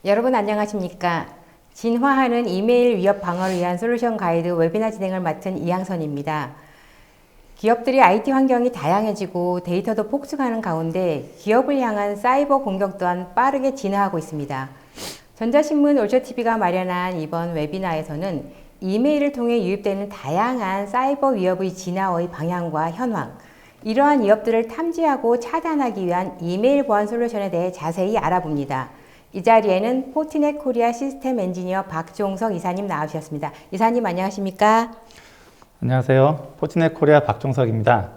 여러분 안녕하십니까? 진화하는 이메일 위협 방어를 위한 솔루션 가이드 웨비나 진행을 맡은 이양선입니다. 기업들이 IT 환경이 다양해지고 데이터도 폭증하는 가운데 기업을 향한 사이버 공격 또한 빠르게 진화하고 있습니다. 전자신문 올쇼TV가 마련한 이번 웨비나에서는 이메일을 통해 유입되는 다양한 사이버 위협의 진화의 방향과 현황, 이러한 위협들을 탐지하고 차단하기 위한 이메일 보안 솔루션에 대해 자세히 알아봅니다. 이 자리에는 포티넷 코리아 시스템 엔지니어 박종석 이사님 나오셨습니다. 이사님 안녕하십니까? 안녕하세요. 포티넷 코리아 박종석입니다.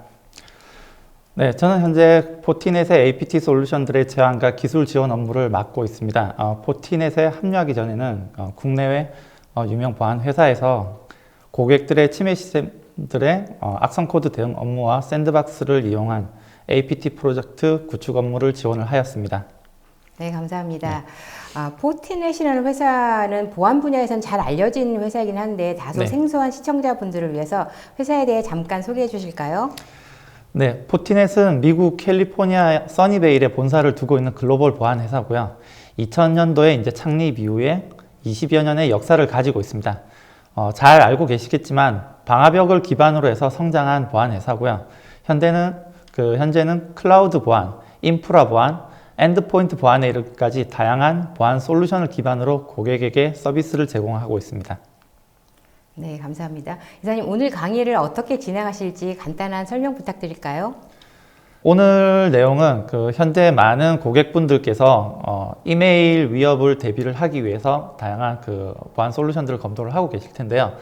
네, 저는 현재 포티넷의 APT 솔루션들의 제안과 기술 지원 업무를 맡고 있습니다. 포티넷에 합류하기 전에는 국내외 유명 보안 회사에서 고객들의 침해 시스템들의 악성 코드 대응 업무와 샌드박스를 이용한 APT 프로젝트 구축 업무를 지원을 하였습니다. 네, 감사합니다. 포티넷이라는 회사는 보안 분야에서는 잘 알려진 회사이긴 한데 다소 네. 생소한 시청자분들을 위해서 회사에 대해 잠깐 소개해 주실까요? 네, 포티넷은 미국 캘리포니아 써니베일에 본사를 두고 있는 글로벌 보안 회사고요. 2000년도에 이제 창립 이후에 20여 년의 역사를 가지고 있습니다. 잘 알고 계시겠지만 방화벽을 기반으로 해서 성장한 보안 회사고요. 현재는 클라우드 보안, 인프라 보안, 엔드포인트 보안에 이르기까지 다양한 보안 솔루션을 기반으로 고객에게 서비스를 제공하고 있습니다. 네, 감사합니다. 이사님, 오늘 강의를 어떻게 진행하실지 간단한 설명 부탁드릴까요? 오늘 내용은 현재 많은 고객분들께서 이메일 위협을 대비를 하기 위해서 다양한 보안 솔루션들을 검토를 하고 계실 텐데요.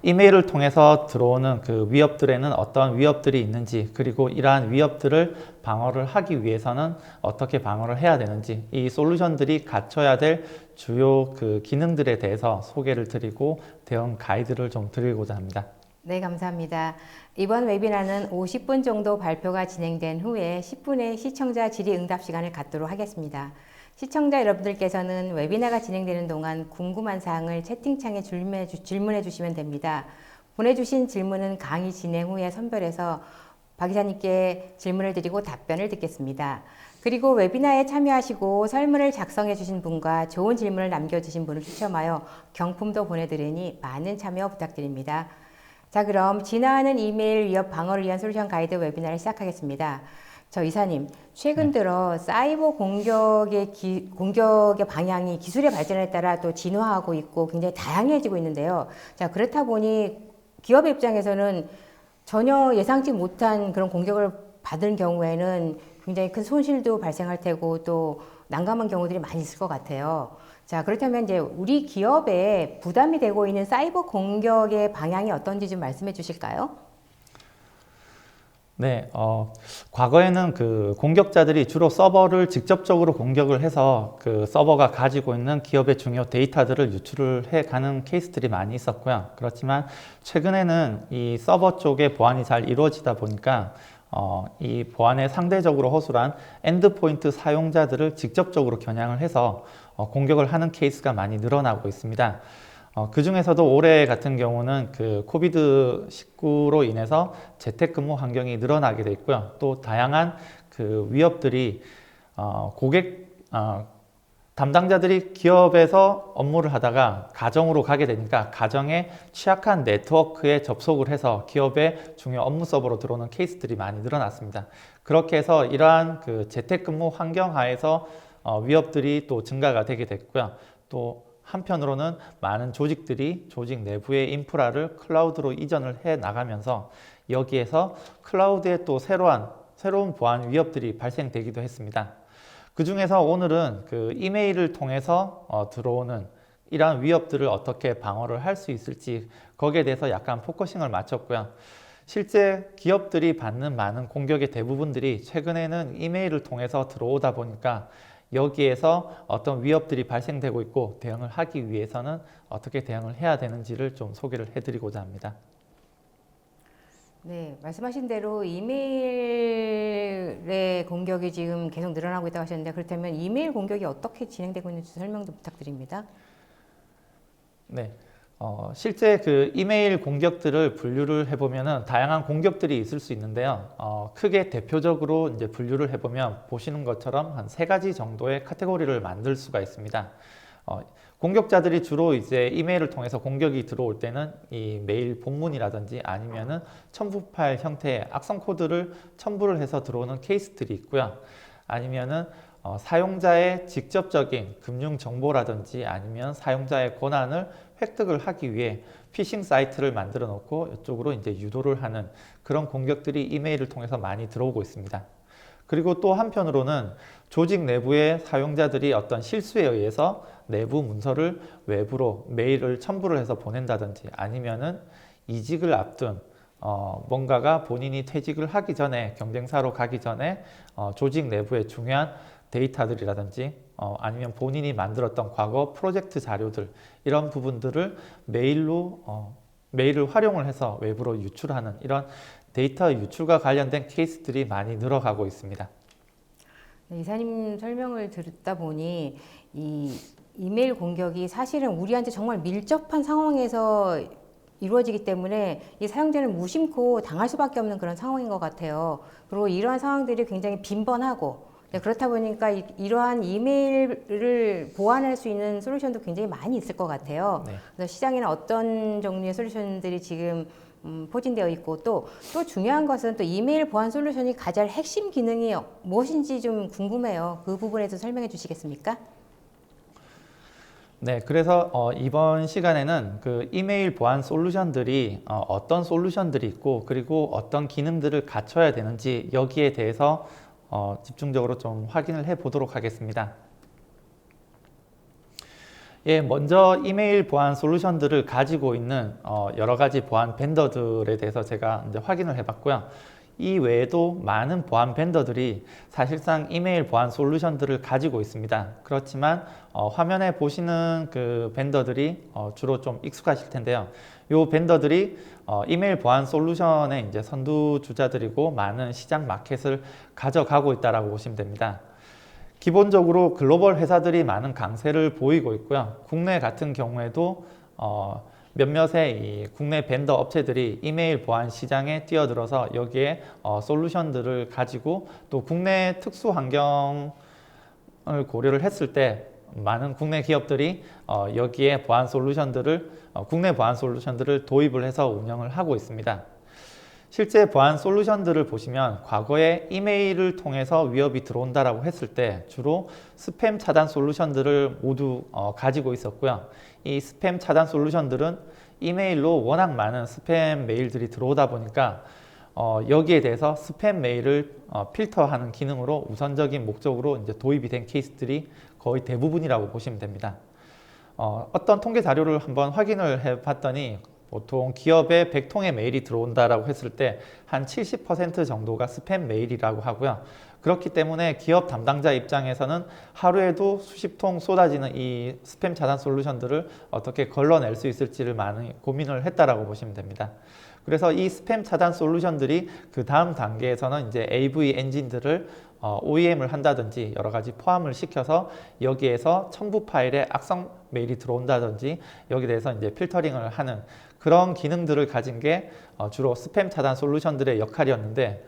이메일을 통해서 들어오는 위협들에는 어떤 위협들이 있는지, 그리고 이러한 위협들을 방어를 하기 위해서는 어떻게 방어를 해야 되는지, 이 솔루션들이 갖춰야 될 주요 기능들에 대해서 소개를 드리고 대응 가이드를 좀 드리고자 합니다. 네, 감사합니다. 이번 웨비나는 50분 정도 발표가 진행된 후에 10분의 시청자 질의응답 시간을 갖도록 하겠습니다. 시청자 여러분들께서는 웨비나가 진행되는 동안 궁금한 사항을 채팅창에 질문해 주시면 됩니다. 보내주신 질문은 강의 진행 후에 선별해서 박 이사님께 질문을 드리고 답변을 듣겠습니다. 그리고 웨비나에 참여하시고 설문을 작성해 주신 분과 좋은 질문을 남겨주신 분을 추첨하여 경품도 보내드리니 많은 참여 부탁드립니다. 자, 그럼 진화하는 이메일 위협 방어를 위한 솔루션 가이드 웨비나를 시작하겠습니다. 저 이사님, 최근 들어 사이버 공격의 방향이 기술의 발전에 따라 또 진화하고 있고 굉장히 다양해지고 있는데요. 자, 그렇다 보니 기업의 입장에서는 전혀 예상치 못한 그런 공격을 받은 경우에는 굉장히 큰 손실도 발생할 테고 또 난감한 경우들이 많이 있을 것 같아요. 자, 그렇다면 이제 우리 기업에 부담이 되고 있는 사이버 공격의 방향이 어떤지 좀 말씀해 주실까요? 네, 과거에는 공격자들이 주로 서버를 직접적으로 공격을 해서 서버가 가지고 있는 기업의 중요 데이터들을 유출을 해 가는 케이스들이 많이 있었고요. 그렇지만 최근에는 이 서버 쪽의 보안이 잘 이루어지다 보니까 이 보안에 상대적으로 허술한 엔드포인트 사용자들을 직접적으로 겨냥을 해서 공격을 하는 케이스가 많이 늘어나고 있습니다. 그 중에서도 올해 같은 경우는 코비드-19로 인해서 재택근무 환경이 늘어나게 돼 있고요. 또 다양한 위협들이 담당자들이 기업에서 업무를 하다가 가정으로 가게 되니까 가정에 취약한 네트워크에 접속을 해서 기업의 중요 업무 서버로 들어오는 케이스들이 많이 늘어났습니다. 그렇게 해서 이러한 재택근무 환경 하에서 위협들이 또 증가가 되게 됐고요. 또 한편으로는 많은 조직들이 조직 내부의 인프라를 클라우드로 이전을 해 나가면서 여기에서 클라우드에 또 새로운 보안 위협들이 발생되기도 했습니다. 그 중에서 오늘은 이메일을 통해서 들어오는 이러한 위협들을 어떻게 방어를 할 수 있을지 거기에 대해서 약간 포커싱을 맞췄고요. 실제 기업들이 받는 많은 공격의 대부분들이 최근에는 이메일을 통해서 들어오다 보니까 여기에서 어떤 위협들이 발생되고 있고 대응을 하기 위해서는 어떻게 대응을 해야 되는지를 좀 소개를 해드리고자 합니다. 네, 말씀하신 대로 이메일의 공격이 지금 계속 늘어나고 있다고 하셨는데 그렇다면 이메일 공격이 어떻게 진행되고 있는지 설명 좀 부탁드립니다. 네. 실제 이메일 공격들을 분류를 해보면은 다양한 공격들이 있을 수 있는데요. 크게 대표적으로 이제 분류를 해보면 보시는 것처럼 한 3가지 정도의 카테고리를 만들 수가 있습니다. 공격자들이 주로 이제 이메일을 통해서 공격이 들어올 때는 이 메일 본문이라든지 아니면은 첨부 파일 형태의 악성 코드를 첨부를 해서 들어오는 케이스들이 있고요. 아니면은 사용자의 직접적인 금융 정보라든지 아니면 사용자의 권한을 획득을 하기 위해 피싱 사이트를 만들어 놓고 이쪽으로 이제 유도를 하는 그런 공격들이 이메일을 통해서 많이 들어오고 있습니다. 그리고 또 한편으로는 조직 내부의 사용자들이 어떤 실수에 의해서 내부 문서를 외부로 메일을 첨부를 해서 보낸다든지 아니면은 이직을 앞둔 뭔가가 본인이 퇴직을 하기 전에 경쟁사로 가기 전에 조직 내부의 중요한 데이터들이라든지 아니면 본인이 만들었던 과거 프로젝트 자료들 이런 부분들을 메일을 활용을 해서 외부로 유출하는 이런 데이터 유출과 관련된 케이스들이 많이 늘어가고 있습니다. 네, 이사님 설명을 듣다 보니 이 이메일 공격이 사실은 우리한테 정말 밀접한 상황에서 이루어지기 때문에 이 사용자는 무심코 당할 수밖에 없는 그런 상황인 것 같아요. 그리고 이러한 상황들이 굉장히 빈번하고 그렇다 보니까 이러한 이메일을 보완할 수 있는 솔루션도 굉장히 많이 있을 것 같아요. 네. 그래서 시장에는 어떤 종류의 솔루션들이 지금 포진되어 있고 또 중요한 것은 또 이메일 보안 솔루션이 가장 핵심 기능이 무엇인지 좀 궁금해요. 그 부분에서 설명해 주시겠습니까? 네, 그래서 이번 시간에는 그 이메일 보안 솔루션들이 어떤 솔루션들이 있고 그리고 어떤 기능들을 갖춰야 되는지 여기에 대해서 집중적으로 좀 확인을 해 보도록 하겠습니다. 예, 먼저 이메일 보안 솔루션들을 가지고 있는 여러 가지 보안 벤더들에 대해서 제가 이제 확인을 해봤고요. 이 외에도 많은 보안 벤더들이 사실상 이메일 보안 솔루션들을 가지고 있습니다. 그렇지만 화면에 보시는 그 벤더들이 주로 좀 익숙하실 텐데요. 이 벤더들이 이메일 보안 솔루션의 이제 선두주자들이고 많은 시장 마켓을 가져가고 있다라고 보시면 됩니다. 기본적으로 글로벌 회사들이 많은 강세를 보이고 있고요. 국내 같은 경우에도 몇몇의 이 국내 벤더 업체들이 이메일 보안 시장에 뛰어들어서 여기에 솔루션들을 가지고 또 국내 특수 환경을 고려를 했을 때 많은 국내 기업들이 여기에 보안 솔루션들을 국내 보안 솔루션들을 도입을 해서 운영을 하고 있습니다. 실제 보안 솔루션들을 보시면 과거에 이메일을 통해서 위협이 들어온다라고 했을 때 주로 스팸 차단 솔루션들을 모두 가지고 있었고요. 이 스팸 차단 솔루션들은 이메일로 워낙 많은 스팸 메일들이 들어오다 보니까 여기에 대해서 스팸 메일을 필터하는 기능으로 우선적인 목적으로 이제 도입이 된 케이스들이 거의 대부분이라고 보시면 됩니다. 어떤 통계 자료를 한번 확인을 해 봤더니 보통 기업에 100통의 메일이 들어온다라고 했을 때 한 70% 정도가 스팸 메일이라고 하고요. 그렇기 때문에 기업 담당자 입장에서는 하루에도 수십 통 쏟아지는 이 스팸 차단 솔루션들을 어떻게 걸러낼 수 있을지를 많이 고민을 했다라고 보시면 됩니다. 그래서 이 스팸 차단 솔루션들이 그 다음 단계에서는 이제 AV 엔진들을 OEM을 한다든지 여러 가지 포함을 시켜서 여기에서 첨부 파일에 악성 메일이 들어온다든지 여기에 대해서 이제 필터링을 하는 그런 기능들을 가진 게 주로 스팸 차단 솔루션들의 역할이었는데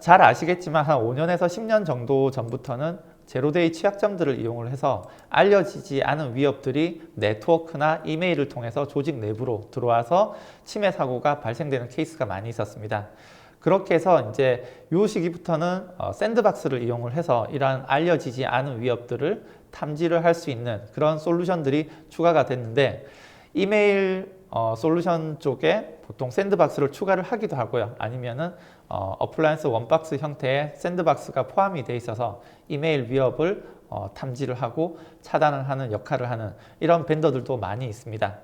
잘 아시겠지만 한 5년에서 10년 정도 전부터는 제로데이 취약점들을 이용을 해서 알려지지 않은 위협들이 네트워크나 이메일을 통해서 조직 내부로 들어와서 침해 사고가 발생되는 케이스가 많이 있었습니다. 그렇게 해서 이제 이 시기부터는 샌드박스를 이용을 해서 이러한 알려지지 않은 위협들을 탐지를 할 수 있는 그런 솔루션들이 추가가 됐는데 이메일 솔루션 쪽에 보통 샌드박스를 추가를 하기도 하고요. 아니면은 어플라이언스 원박스 형태의 샌드박스가 포함이 돼 있어서 이메일 위협을 탐지를 하고 차단을 하는 역할을 하는 이런 벤더들도 많이 있습니다.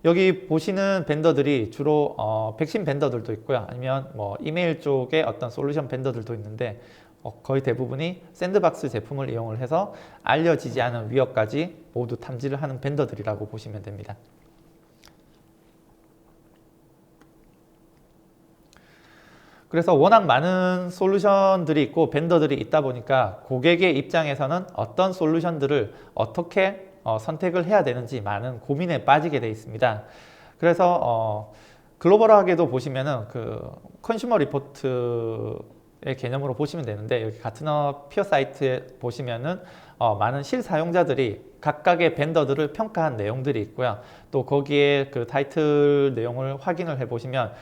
여기 보시는 벤더들이 주로 백신 벤더들도 있고요. 아니면 뭐 이메일 쪽에 어떤 솔루션 벤더들도 있는데 거의 대부분이 샌드박스 제품을 이용을 해서 알려지지 않은 위협까지 모두 탐지를 하는 벤더들이라고 보시면 됩니다. 그래서 워낙 많은 솔루션들이 있고 벤더들이 있다 보니까 고객의 입장에서는 어떤 솔루션들을 어떻게 선택을 해야 되는지 많은 고민에 빠지게 되어 있습니다. 그래서 글로벌하게도 보시면은 그 컨슈머 리포트 개념으로 보시면 되는데, 여기 가트너 피어 사이트에 보시면은 많은 실사용자들이 각각의 벤더들을 평가한 내용들이 있고요. 또 거기에 그 타이틀 내용을 확인을 해 보시면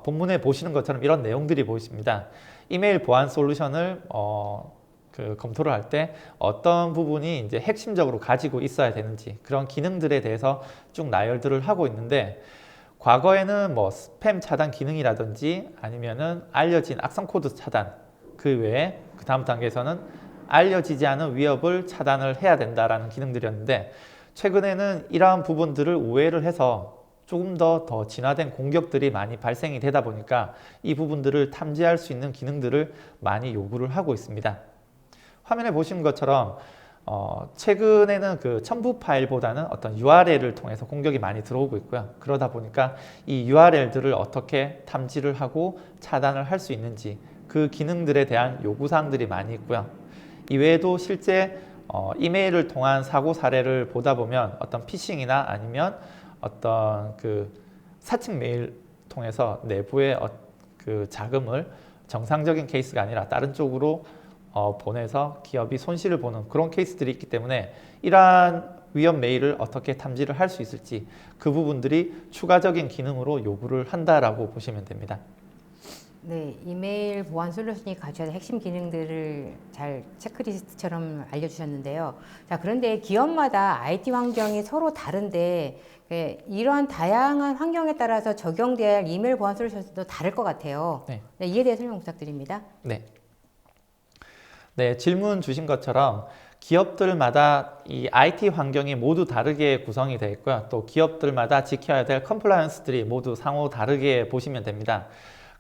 본문에 보시는 것처럼 이런 내용들이 보이십니다. 이메일 보안 솔루션을 검토를 할 때 어떤 부분이 이제 핵심적으로 가지고 있어야 되는지, 그런 기능들에 대해서 쭉 나열들을 하고 있는데, 과거에는 뭐 스팸 차단 기능이라든지 아니면은 알려진 악성 코드 차단, 그 외에 그 다음 단계에서는 알려지지 않은 위협을 차단을 해야 된다라는 기능들이었는데, 최근에는 이러한 부분들을 우회를 해서 조금 더 진화된 공격들이 많이 발생이 되다 보니까 이 부분들을 탐지할 수 있는 기능들을 많이 요구를 하고 있습니다. 화면에 보시는 것처럼 최근에는 그 첨부 파일보다는 어떤 URL을 통해서 공격이 많이 들어오고 있고요. 그러다 보니까 이 URL들을 어떻게 탐지를 하고 차단을 할 수 있는지, 그 기능들에 대한 요구사항들이 많이 있고요. 이외에도 실제 이메일을 통한 사고 사례를 보다 보면 어떤 피싱이나 아니면 어떤 그 사칭 메일 통해서 내부의 그 자금을 정상적인 케이스가 아니라 다른 쪽으로 보내서 기업이 손실을 보는 그런 케이스들이 있기 때문에, 이러한 위험 메일을 어떻게 탐지를 할 수 있을지, 그 부분들이 추가적인 기능으로 요구를 한다라고 보시면 됩니다. 네, 이메일 보안 솔루션이 가져야 할 핵심 기능들을 잘 체크리스트처럼 알려주셨는데요. 자, 그런데 기업마다 IT 환경이 서로 다른데 이러한 다양한 환경에 따라서 적용돼야 할 이메일 보안 솔루션도 다를 것 같아요. 네. 네, 이에 대해 설명 부탁드립니다. 네, 질문 주신 것처럼 기업들마다 이 IT 환경이 모두 다르게 구성이 되어 있고요. 또 기업들마다 지켜야 될 컴플라이언스들이 모두 상호 다르게 보시면 됩니다.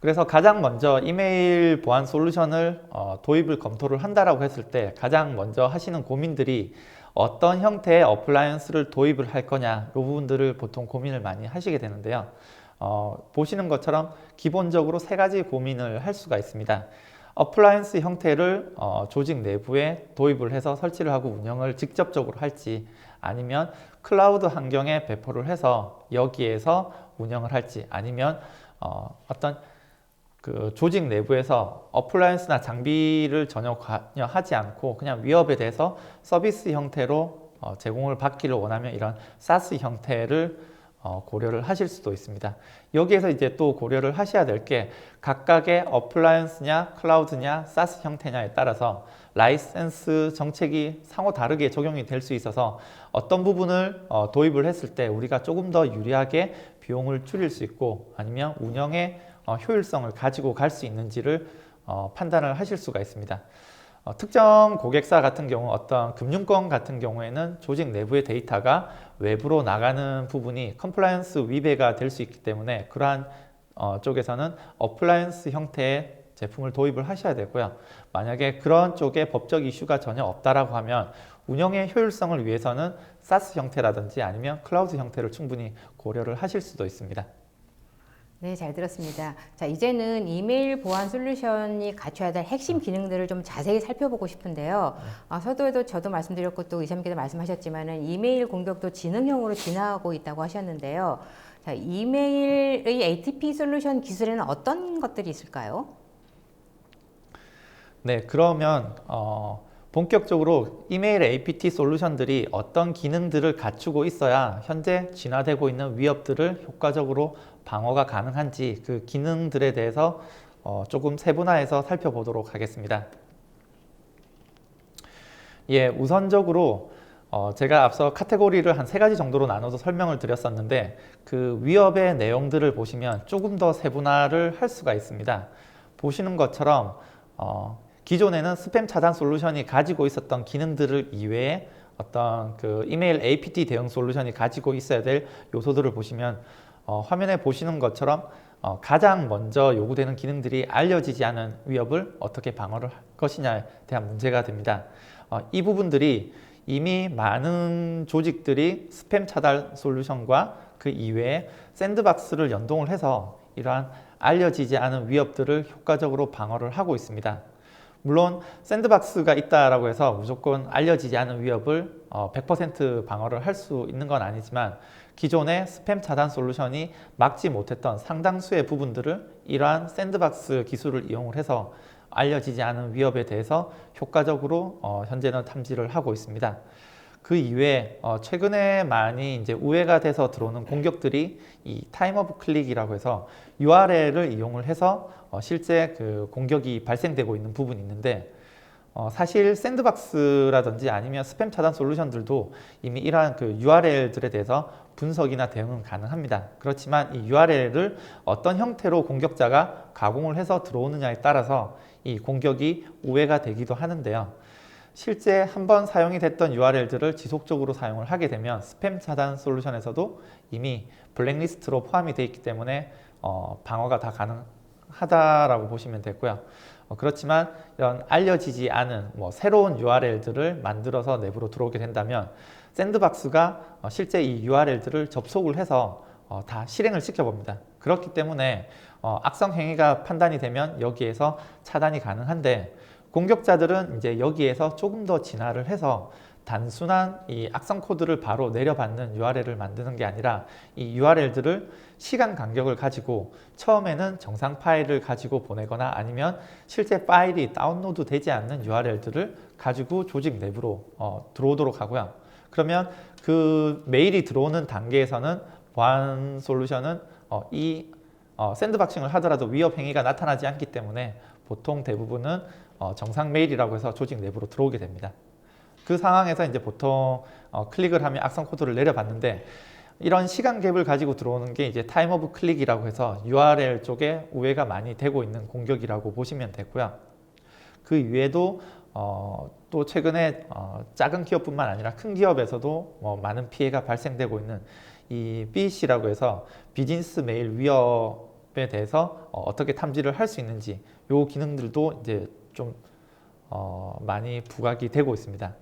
그래서 가장 먼저 이메일 보안 솔루션을 도입을 검토를 한다라고 했을 때 가장 먼저 하시는 고민들이 어떤 형태의 어플라이언스를 도입을 할 거냐, 이 부분들을 보통 고민을 많이 하시게 되는데요. 보시는 것처럼 기본적으로 세 가지 고민을 할 수가 있습니다. 어플라이언스 형태를 조직 내부에 도입을 해서 설치를 하고 운영을 직접적으로 할지, 아니면 클라우드 환경에 배포를 해서 여기에서 운영을 할지, 아니면 어떤 그 조직 내부에서 어플라이언스나 장비를 전혀 관여하지 않고 그냥 위협에 대해서 서비스 형태로 제공을 받기를 원하면 이런 SaaS 형태를 고려를 하실 수도 있습니다. 여기에서 이제 또 고려를 하셔야 될 게, 각각의 어플라이언스냐 클라우드냐 SaaS 형태냐에 따라서 라이센스 정책이 상호 다르게 적용이 될 수 있어서 어떤 부분을 도입을 했을 때 우리가 조금 더 유리하게 비용을 줄일 수 있고, 아니면 운영의 효율성을 가지고 갈 수 있는지를 판단을 하실 수가 있습니다. 특정 고객사 같은 경우, 어떤 금융권 같은 경우에는 조직 내부의 데이터가 외부로 나가는 부분이 컴플라이언스 위배가 될 수 있기 때문에 그러한 쪽에서는 어플라이언스 형태의 제품을 도입을 하셔야 되고요. 만약에 그런 쪽에 법적 이슈가 전혀 없다라고 하면 운영의 효율성을 위해서는 SaaS 형태라든지 아니면 클라우드 형태를 충분히 고려를 하실 수도 있습니다. 네, 잘 들었습니다. 자, 이제는 이메일 보안 솔루션이 갖춰야 될 핵심 기능들을 좀 자세히 살펴보고 싶은데요. 서두에도 저도 말씀드렸고 또 이사님께서 말씀하셨지만은 이메일 공격도 지능형으로 진화하고 있다고 하셨는데요. 자, 이메일의 ATP 솔루션 기술에는 어떤 것들이 있을까요? 네, 그러면 본격적으로 이메일 APT 솔루션들이 어떤 기능들을 갖추고 있어야 현재 진화되고 있는 위협들을 효과적으로 방어가 가능한지, 그 기능들에 대해서 조금 세분화해서 살펴보도록 하겠습니다. 예, 우선적으로 제가 앞서 카테고리를 한 세 가지 정도로 나눠서 설명을 드렸었는데, 그 위협의 내용들을 보시면 조금 더 세분화를 할 수가 있습니다. 보시는 것처럼 기존에는 스팸 차단 솔루션이 가지고 있었던 기능들을 이외에 어떤 그 이메일 APT 대응 솔루션이 가지고 있어야 될 요소들을 보시면 화면에 보시는 것처럼 가장 먼저 요구되는 기능들이 알려지지 않은 위협을 어떻게 방어를 할 것이냐에 대한 문제가 됩니다. 이 부분들이 이미 많은 조직들이 스팸 차단 솔루션과 그 이외에 샌드박스를 연동을 해서 이러한 알려지지 않은 위협들을 효과적으로 방어를 하고 있습니다. 물론 샌드박스가 있다라고 해서 무조건 알려지지 않은 위협을 100% 방어를 할 수 있는 건 아니지만, 기존의 스팸 차단 솔루션이 막지 못했던 상당수의 부분들을 이러한 샌드박스 기술을 이용을 해서 알려지지 않은 위협에 대해서 효과적으로 현재는 탐지를 하고 있습니다. 그 이외에 최근에 많이 이제 우회가 돼서 들어오는 공격들이 이 타임 오브 클릭이라고 해서 URL을 이용을 해서 실제 그 공격이 발생되고 있는 부분이 있는데 사실 샌드박스라든지 아니면 스팸 차단 솔루션들도 이미 이러한 그 URL들에 대해서 분석이나 대응은 가능합니다. 그렇지만 이 URL을 어떤 형태로 공격자가 가공을 해서 들어오느냐에 따라서 이 공격이 우회가 되기도 하는데요. 실제 한번 사용이 됐던 URL들을 지속적으로 사용을 하게 되면 스팸 차단 솔루션에서도 이미 블랙리스트로 포함이 되어 있기 때문에 방어가 다 가능하다라고 보시면 되고요. 그렇지만 이런 알려지지 않은 새로운 URL들을 만들어서 내부로 들어오게 된다면 샌드박스가 실제 이 URL들을 접속을 해서 다 실행을 시켜봅니다. 그렇기 때문에 악성 행위가 판단이 되면 여기에서 차단이 가능한데 공격자들은 이제 여기에서 조금 더 진화를 해서 단순한 이 악성 코드를 바로 내려받는 URL을 만드는 게 아니라 이 URL들을 시간 간격을 가지고 처음에는 정상 파일을 가지고 보내거나 아니면 실제 파일이 다운로드 되지 않는 URL들을 가지고 조직 내부로 들어오도록 하고요. 그러면 그 메일이 들어오는 단계에서는 보안 솔루션은 샌드박싱을 하더라도 위협 행위가 나타나지 않기 때문에 보통 대부분은 정상 메일이라고 해서 조직 내부로 들어오게 됩니다. 그 상황에서 이제 보통 클릭을 하면 악성 코드를 내려받는데 이런 시간 갭을 가지고 들어오는 게 이제 타임 오브 클릭이라고 해서 URL 쪽에 우회가 많이 되고 있는 공격이라고 보시면 되고요. 그 이외에도 또 최근에 작은 기업뿐만 아니라 큰 기업에서도 많은 피해가 발생되고 있는 이 BEC라고 해서 비즈니스 메일 위협에 대해서 어떻게 탐지를 할 수 있는지 요 기능들도 이제 좀 많이 부각이 되고 있습니다.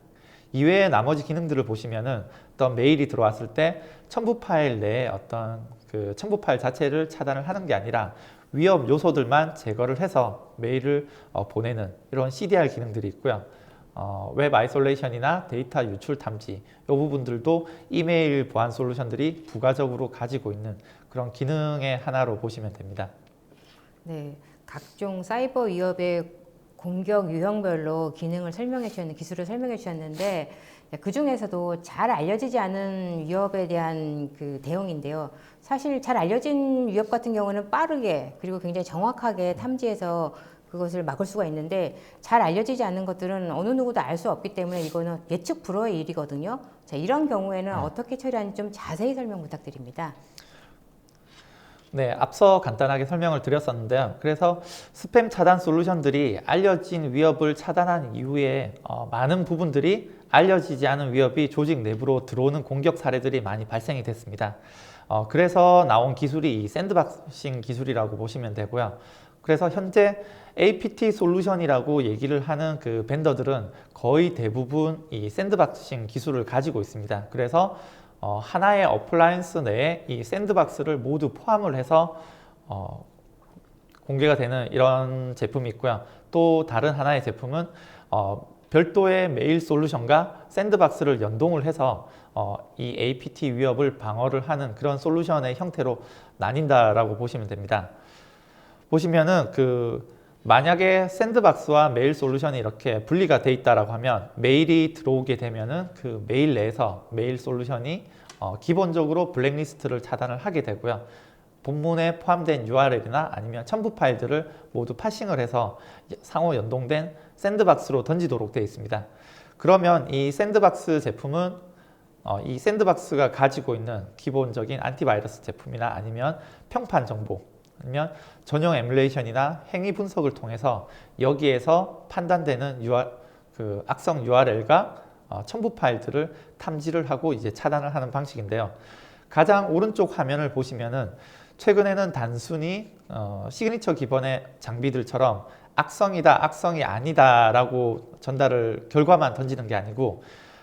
이외에 나머지 기능들을 보시면은 어떤 메일이 들어왔을 때 첨부 파일 내에 어떤 그 첨부 파일 자체를 차단을 하는 게 아니라 위협 요소들만 제거를 해서 메일을 보내는 이런 CDR 기능들이 있고요. 웹 아이솔레이션이나 데이터 유출 탐지 이 부분들도 이메일 보안 솔루션들이 부가적으로 가지고 있는 그런 기능의 하나로 보시면 됩니다. 네, 각종 사이버 위협의 공격 유형별로 기능을 설명해 주셨는 기술을 설명해 주셨는데 그 중에서도 잘 알려지지 않은 위협에 대한 그 대응인데요. 사실 잘 알려진 위협 같은 경우는 빠르게 그리고 굉장히 정확하게 탐지해서 그것을 막을 수가 있는데 잘 알려지지 않은 것들은 어느 누구도 알 수 없기 때문에 이거는 예측 불허의 일이거든요. 자, 이런 경우에는 어떻게 처리하는지 좀 자세히 설명 부탁드립니다. 네, 앞서 간단하게 설명을 드렸었는데요. 그래서 스팸 차단 솔루션들이 알려진 위협을 차단한 이후에 많은 부분들이 알려지지 않은 위협이 조직 내부로 들어오는 공격 사례들이 많이 발생이 됐습니다. 그래서 나온 기술이 이 샌드박싱 기술이라고 보시면 되고요. 그래서 현재 APT 솔루션이라고 얘기를 하는 그 벤더들은 거의 대부분 이 샌드박싱 기술을 가지고 있습니다. 그래서 하나의 어플라이언스 내에 이 샌드박스를 모두 포함을 해서 공개가 되는 이런 제품이 있고요. 또 다른 하나의 제품은 별도의 메일 솔루션과 샌드박스를 연동을 해서 이 APT 위협을 방어를 하는 그런 솔루션의 형태로 나뉜다라고 보시면 됩니다. 보시면은 만약에 샌드박스와 메일 솔루션이 이렇게 분리가 돼 있다라고 하면 메일이 들어오게 되면은 그 메일 내에서 메일 솔루션이 기본적으로 블랙리스트를 차단을 하게 되고요. 본문에 포함된 URL이나 아니면 첨부 파일들을 모두 파싱을 해서 상호 연동된 샌드박스로 던지도록 되어 있습니다. 그러면 이 샌드박스 제품은 이 샌드박스가 가지고 있는 기본적인 안티바이러스 제품이나 아니면 평판 정보 아니면 전용 에뮬레이션이나 행위 분석을 통해서 여기에서 판단되는 악성 URL과 첨부 파일들을 탐지를 하고 이제 차단을 하는 방식인데요. 가장 오른쪽 화면을 보시면은 최근에는 단순히 시그니처 기반의 장비들처럼 악성이다, 악성이 아니다라고 결과만 던지는 게 아니고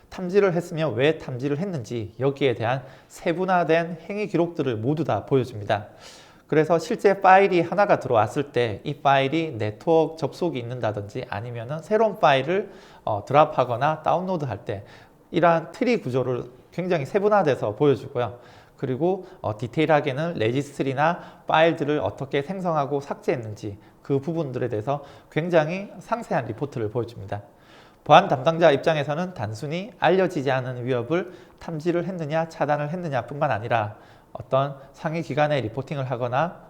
탐지를 했으면 왜 탐지를 했는지 여기에 대한 세분화된 행위 기록들을 모두 다 보여줍니다. 그래서 실제 파일이 하나가 들어왔을 때 이 파일이 네트워크 접속이 있는다든지 아니면은 새로운 파일을 드랍하거나 다운로드 할 때 이러한 트리 구조를 굉장히 세분화돼서 보여주고요. 그리고 디테일하게는 레지스트리나 파일들을 어떻게 생성하고 삭제했는지 그 부분들에 대해서 굉장히 상세한 리포트를 보여줍니다. 보안 담당자 입장에서는 단순히 알려지지 않은 위협을 탐지를 했느냐 차단을 했느냐 뿐만 아니라 어떤 상위 기관에 리포팅을 하거나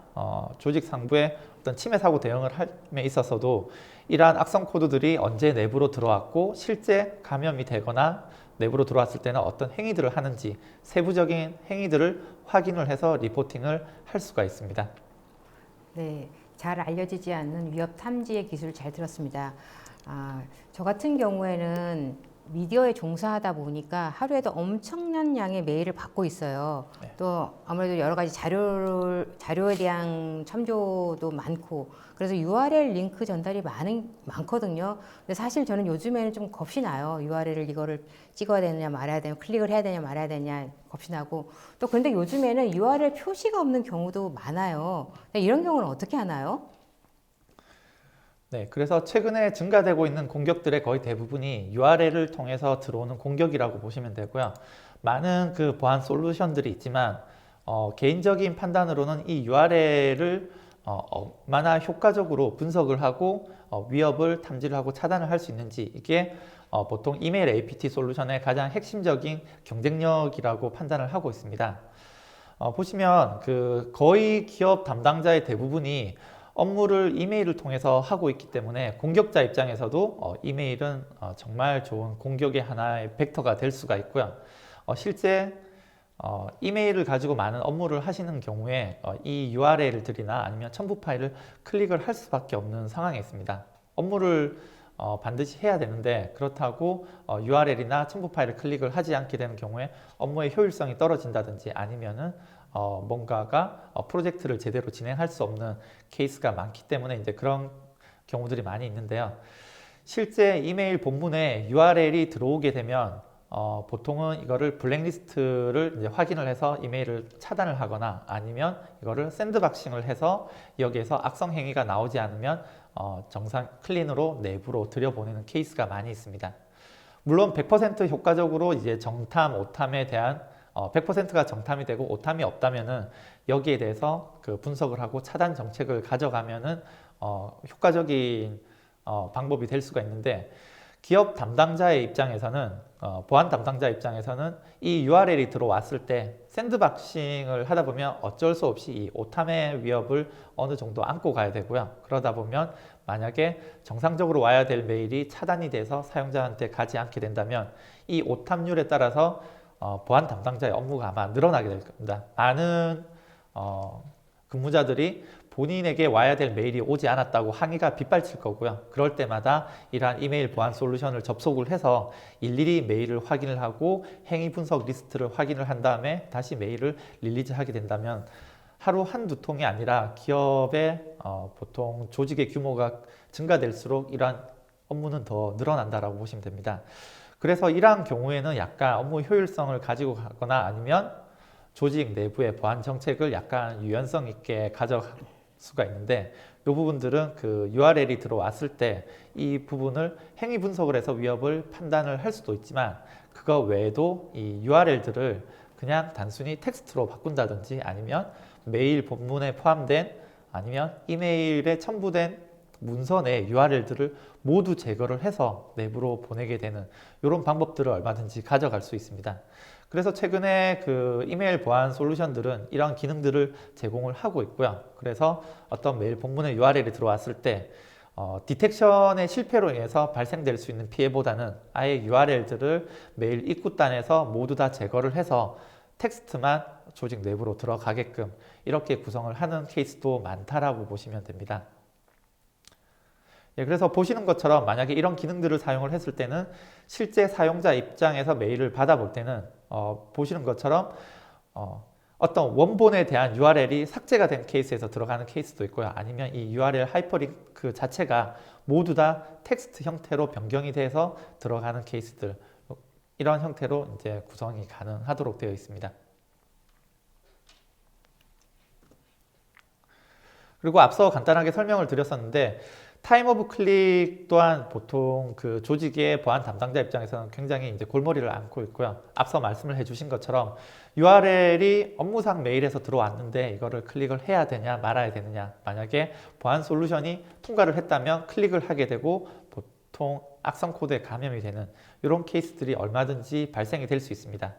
조직 상부의 어떤 침해 사고 대응을 함에 있어서도 이러한 악성 코드들이 언제 내부로 들어왔고 실제 감염이 되거나 내부로 들어왔을 때는 어떤 행위들을 하는지 세부적인 행위들을 확인을 해서 리포팅을 할 수가 있습니다. 네, 잘 알려지지 않는 위협 탐지의 기술 잘 들었습니다. 저 같은 경우에는 미디어에 종사하다 보니까 하루에도 엄청난 양의 메일을 받고 있어요. 네. 또 아무래도 여러 가지 자료에 대한 첨조도 많고 그래서 URL 링크 전달이 많거든요. 근데 사실 저는 요즘에는 좀 겁이 나요. URL을 이거를 찍어야 되느냐 말아야 되냐, 클릭을 해야 되냐 말아야 되냐 겁이 나고 또 근데 요즘에는 URL 표시가 없는 경우도 많아요. 이런 경우는 어떻게 하나요? 네, 그래서 최근에 증가되고 있는 공격들의 거의 대부분이 URL을 통해서 들어오는 공격이라고 보시면 되고요. 많은 그 보안 솔루션들이 있지만 개인적인 판단으로는 이 URL을 얼마나 효과적으로 분석을 하고 위협을 탐지를 하고 차단을 할 수 있는지 이게 보통 이메일 APT 솔루션의 가장 핵심적인 경쟁력이라고 판단을 하고 있습니다. 보시면 그 거의 기업 담당자의 대부분이 업무를 이메일을 통해서 하고 있기 때문에 공격자 입장에서도 이메일은 정말 좋은 공격의 하나의 벡터가 될 수가 있고요. 실제 이메일을 가지고 많은 업무를 하시는 경우에 이 URL들이나 아니면 첨부 파일을 클릭을 할 수밖에 없는 상황에 있습니다. 업무를 반드시 해야 되는데 그렇다고 URL이나 첨부 파일을 클릭을 하지 않게 되는 경우에 업무의 효율성이 떨어진다든지 아니면은 뭔가가 프로젝트를 제대로 진행할 수 없는 케이스가 많기 때문에 이제 그런 경우들이 많이 있는데요. 실제 이메일 본문에 URL이 들어오게 되면 보통은 이거를 블랙리스트를 이제 확인을 해서 이메일을 차단을 하거나 아니면 이거를 샌드박싱을 해서 여기에서 악성 행위가 나오지 않으면 정상 클린으로 내부로 들여보내는 케이스가 많이 있습니다. 물론 100% 효과적으로 이제 정탐, 오탐에 대한 100%가 정탐이 되고 오탐이 없다면은 여기에 대해서 그 분석을 하고 차단 정책을 가져가면은 효과적인 방법이 될 수가 있는데 기업 담당자의 입장에서는 보안 담당자 입장에서는 이 URL이 들어왔을 때 샌드박싱을 하다 보면 어쩔 수 없이 이 오탐의 위협을 어느 정도 안고 가야 되고요. 그러다 보면 만약에 정상적으로 와야 될 메일이 차단이 돼서 사용자한테 가지 않게 된다면 이 오탐률에 따라서 보안 담당자의 업무가 아마 늘어나게 될 겁니다. 많은 근무자들이 본인에게 와야 될 메일이 오지 않았다고 항의가 빗발칠 거고요. 그럴 때마다 이러한 이메일 보안 솔루션을 접속을 해서 일일이 메일을 확인을 하고 행위 분석 리스트를 확인을 한 다음에 다시 메일을 릴리즈하게 된다면 하루 한두 통이 아니라 기업의 보통 조직의 규모가 증가될수록 이러한 업무는 더 늘어난다라고 보시면 됩니다. 그래서 이러한 경우에는 약간 업무 효율성을 가지고 가거나 아니면 조직 내부의 보안 정책을 약간 유연성 있게 가져갈 수가 있는데 이 부분들은 그 URL이 들어왔을 때 이 부분을 행위 분석을 해서 위협을 판단을 할 수도 있지만 그거 외에도 이 URL들을 그냥 단순히 텍스트로 바꾼다든지 아니면 메일 본문에 포함된 아니면 이메일에 첨부된 문서의 URL들을 모두 제거를 해서 내부로 보내게 되는 이런 방법들을 얼마든지 가져갈 수 있습니다. 그래서 최근에 그 이메일 보안 솔루션들은 이런 기능들을 제공을 하고 있고요. 그래서 어떤 메일 본문에 URL이 들어왔을 때 디텍션의 실패로 인해서 발생될 수 있는 피해보다는 아예 URL들을 메일 입구단에서 모두 다 제거를 해서 텍스트만 조직 내부로 들어가게끔 이렇게 구성을 하는 케이스도 많다라고 보시면 됩니다. 그래서 보시는 것처럼 만약에 이런 기능들을 사용을 했을 때는 실제 사용자 입장에서 메일을 받아볼 때는 보시는 것처럼 어떤 원본에 대한 URL이 삭제가 된 케이스에서 들어가는 케이스도 있고요. 아니면 이 URL 하이퍼링크 자체가 모두 다 텍스트 형태로 변경이 돼서 들어가는 케이스들 이런 형태로 이제 구성이 가능하도록 되어 있습니다. 그리고 앞서 간단하게 설명을 드렸었는데 타임 오브 클릭 또한 보통 그 조직의 보안 담당자 입장에서는 굉장히 이제 골머리를 앓고 있고요. 앞서 말씀을 해주신 것처럼 URL이 업무상 메일에서 들어왔는데 이거를 클릭을 해야 되냐 말아야 되느냐, 만약에 보안 솔루션이 통과를 했다면 클릭을 하게 되고 보통 악성 코드에 감염이 되는 이런 케이스들이 얼마든지 발생이 될 수 있습니다.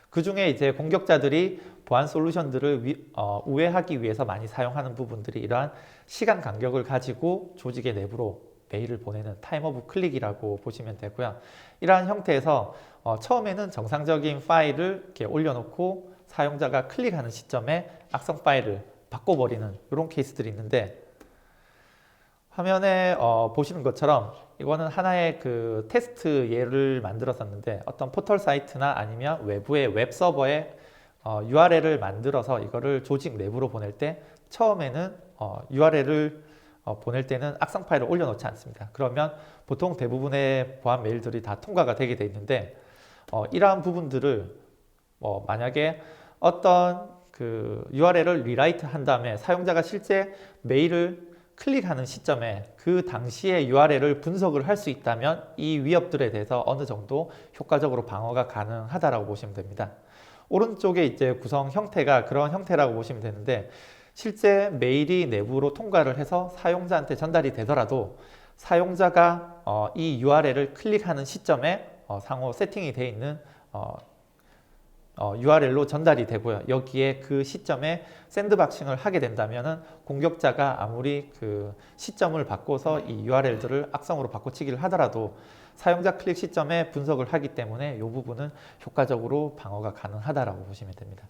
그 중에 이제 공격자들이 보안 솔루션들을 우회하기 위해서 많이 사용하는 부분들이 이러한 시간 간격을 가지고 조직의 내부로 메일을 보내는 타임 오브 클릭이라고 보시면 되고요. 이러한 형태에서 처음에는 정상적인 파일을 이렇게 올려놓고 사용자가 클릭하는 시점에 악성 파일을 바꿔버리는 이런 케이스들이 있는데, 화면에 보시는 것처럼 이거는 하나의 그 테스트 예를 만들었었는데, 어떤 포털 사이트나 아니면 외부의 웹 서버에 URL을 만들어서 이거를 조직 내부로 보낼 때 처음에는 URL을 보낼 때는 악성 파일을 올려놓지 않습니다. 그러면 보통 대부분의 보안 메일들이 다 통과가 되게 돼 있는데, 이러한 부분들을 만약에 어떤 그 URL을 리라이트 한 다음에 사용자가 실제 메일을 클릭하는 시점에 그 당시의 URL을 분석을 할 수 있다면 이 위협들에 대해서 어느 정도 효과적으로 방어가 가능하다라고 보시면 됩니다. 오른쪽에 이제 구성 형태가 그런 형태라고 보시면 되는데, 실제 메일이 내부로 통과를 해서 사용자한테 전달이 되더라도 사용자가 이 URL을 클릭하는 시점에 상호 세팅이 되어 있는 URL로 전달이 되고요. 여기에 그 시점에 샌드박싱을 하게 된다면은 공격자가 아무리 그 시점을 바꿔서 이 URL들을 악성으로 바꿔치기를 하더라도 사용자 클릭 시점에 분석을 하기 때문에 이 부분은 효과적으로 방어가 가능하다라고 보시면 됩니다.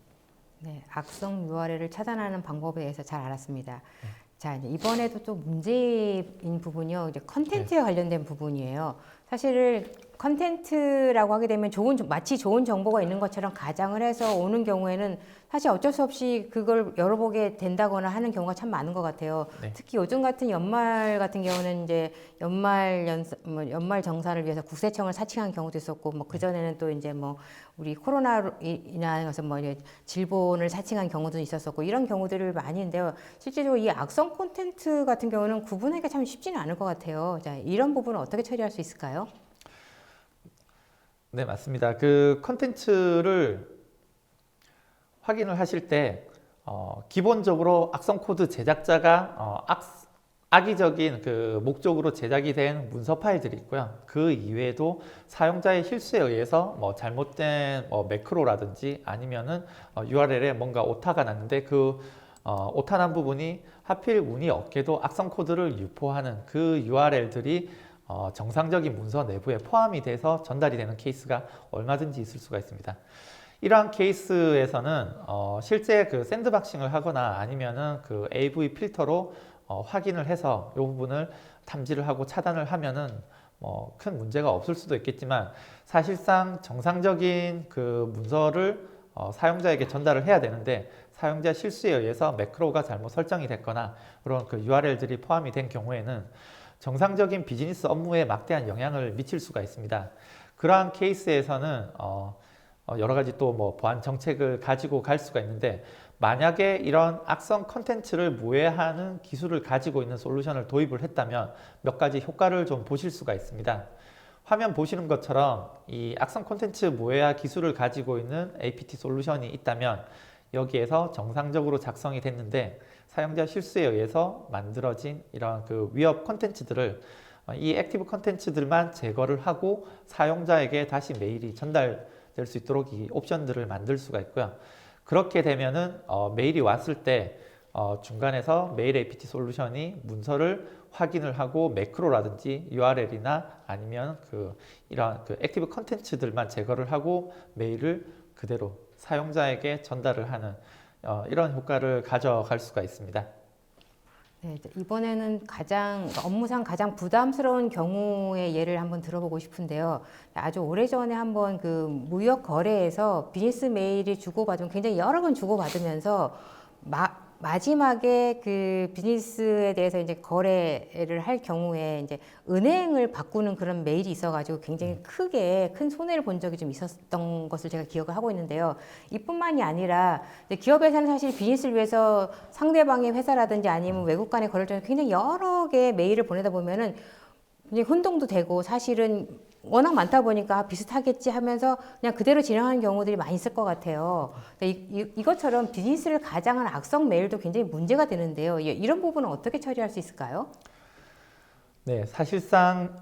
네, 악성 URL을 차단하는 방법에 대해서 잘 알았습니다. 자, 이제 이번에도 또 문제인 부분이요. 이제 컨텐츠에 관련된 부분이에요. 사실 컨텐츠라고 하게 되면 마치 좋은 정보가 있는 것처럼 가장을 해서 오는 경우에는 사실 어쩔 수 없이 그걸 열어보게 된다거나 하는 경우가 참 많은 것 같아요. 네. 특히 요즘 같은 연말 같은 경우는 이제 연말 정산을 위해서 국세청을 사칭한 경우도 있었고, 뭐 그전에는 또 이제 뭐 우리 코로나로 인해서 뭐 이제 질본을 사칭한 경우도 있었었고, 이런 경우들을 많이 있는데요. 실제로 이 악성 콘텐츠 같은 경우는 구분하기가 참 쉽지는 않을 것 같아요. 자, 이런 부분은 어떻게 처리할 수 있을까요? 네, 맞습니다. 그 컨텐츠를 확인을 하실 때 기본적으로 악성 코드 제작자가 악의적인 그 목적으로 제작이 된 문서 파일들이 있고요. 그 이외에도 사용자의 실수에 의해서 뭐 잘못된 매크로라든지 아니면은 URL에 뭔가 오타가 났는데 그 오타 난 부분이 하필 운이 없게도 악성 코드를 유포하는 그 URL들이 정상적인 문서 내부에 포함이 돼서 전달이 되는 케이스가 얼마든지 있을 수가 있습니다. 이러한 케이스에서는 실제 그 샌드박싱을 하거나 아니면은 그 AV 필터로 확인을 해서 이 부분을 탐지를 하고 차단을 하면은 뭐 큰 문제가 없을 수도 있겠지만, 사실상 정상적인 그 문서를 사용자에게 전달을 해야 되는데 사용자 실수에 의해서 매크로가 잘못 설정이 됐거나 그런 그 URL들이 포함이 된 경우에는 정상적인 비즈니스 업무에 막대한 영향을 미칠 수가 있습니다. 그러한 케이스에서는 여러 가지 또 뭐 보안 정책을 가지고 갈 수가 있는데, 만약에 이런 악성 컨텐츠를 무해하는 기술을 가지고 있는 솔루션을 도입을 했다면 몇 가지 효과를 좀 보실 수가 있습니다. 화면 보시는 것처럼 이 악성 콘텐츠 무해화 기술을 가지고 있는 APT 솔루션이 있다면 여기에서 정상적으로 작성이 됐는데 사용자 실수에 의해서 만들어진 이런 그 위협 콘텐츠들을 이 액티브 콘텐츠들만 제거를 하고 사용자에게 다시 메일이 전달될 수 있도록 이 옵션들을 만들 수가 있고요. 그렇게 되면은 메일이 왔을 때 중간에서 메일 APT 솔루션이 문서를 확인을 하고 매크로라든지 URL이나 아니면 이런 그 액티브 컨텐츠들만 제거를 하고 메일을 그대로 사용자에게 전달을 하는 이런 효과를 가져갈 수가 있습니다. 네, 이번에는 업무상 가장 부담스러운 경우의 예를 한번 들어보고 싶은데요. 아주 오래전에 한번 그 무역 거래에서 비즈니스 메일이 주고받으면 굉장히 여러 번 주고받으면서 마지막에 그 비즈니스에 대해서 이제 거래를 할 경우에 이제 은행을 바꾸는 그런 메일이 있어가지고 굉장히 크게 큰 손해를 본 적이 좀 있었던 것을 제가 기억을 하고 있는데요. 이뿐만이 아니라 이제 기업에서는 사실 비즈니스를 위해서 상대방의 회사라든지 아니면 외국 간의 거래를 통해 굉장히 여러 개의 메일을 보내다 보면은 이제 혼동도 되고 사실은 워낙 많다 보니까 비슷하겠지 하면서 그냥 그대로 진행하는 경우들이 많이 있을 것 같아요. 이것처럼 비즈니스를 가장한 악성 메일도 굉장히 문제가 되는데요. 이런 부분은 어떻게 처리할 수 있을까요? 네, 사실상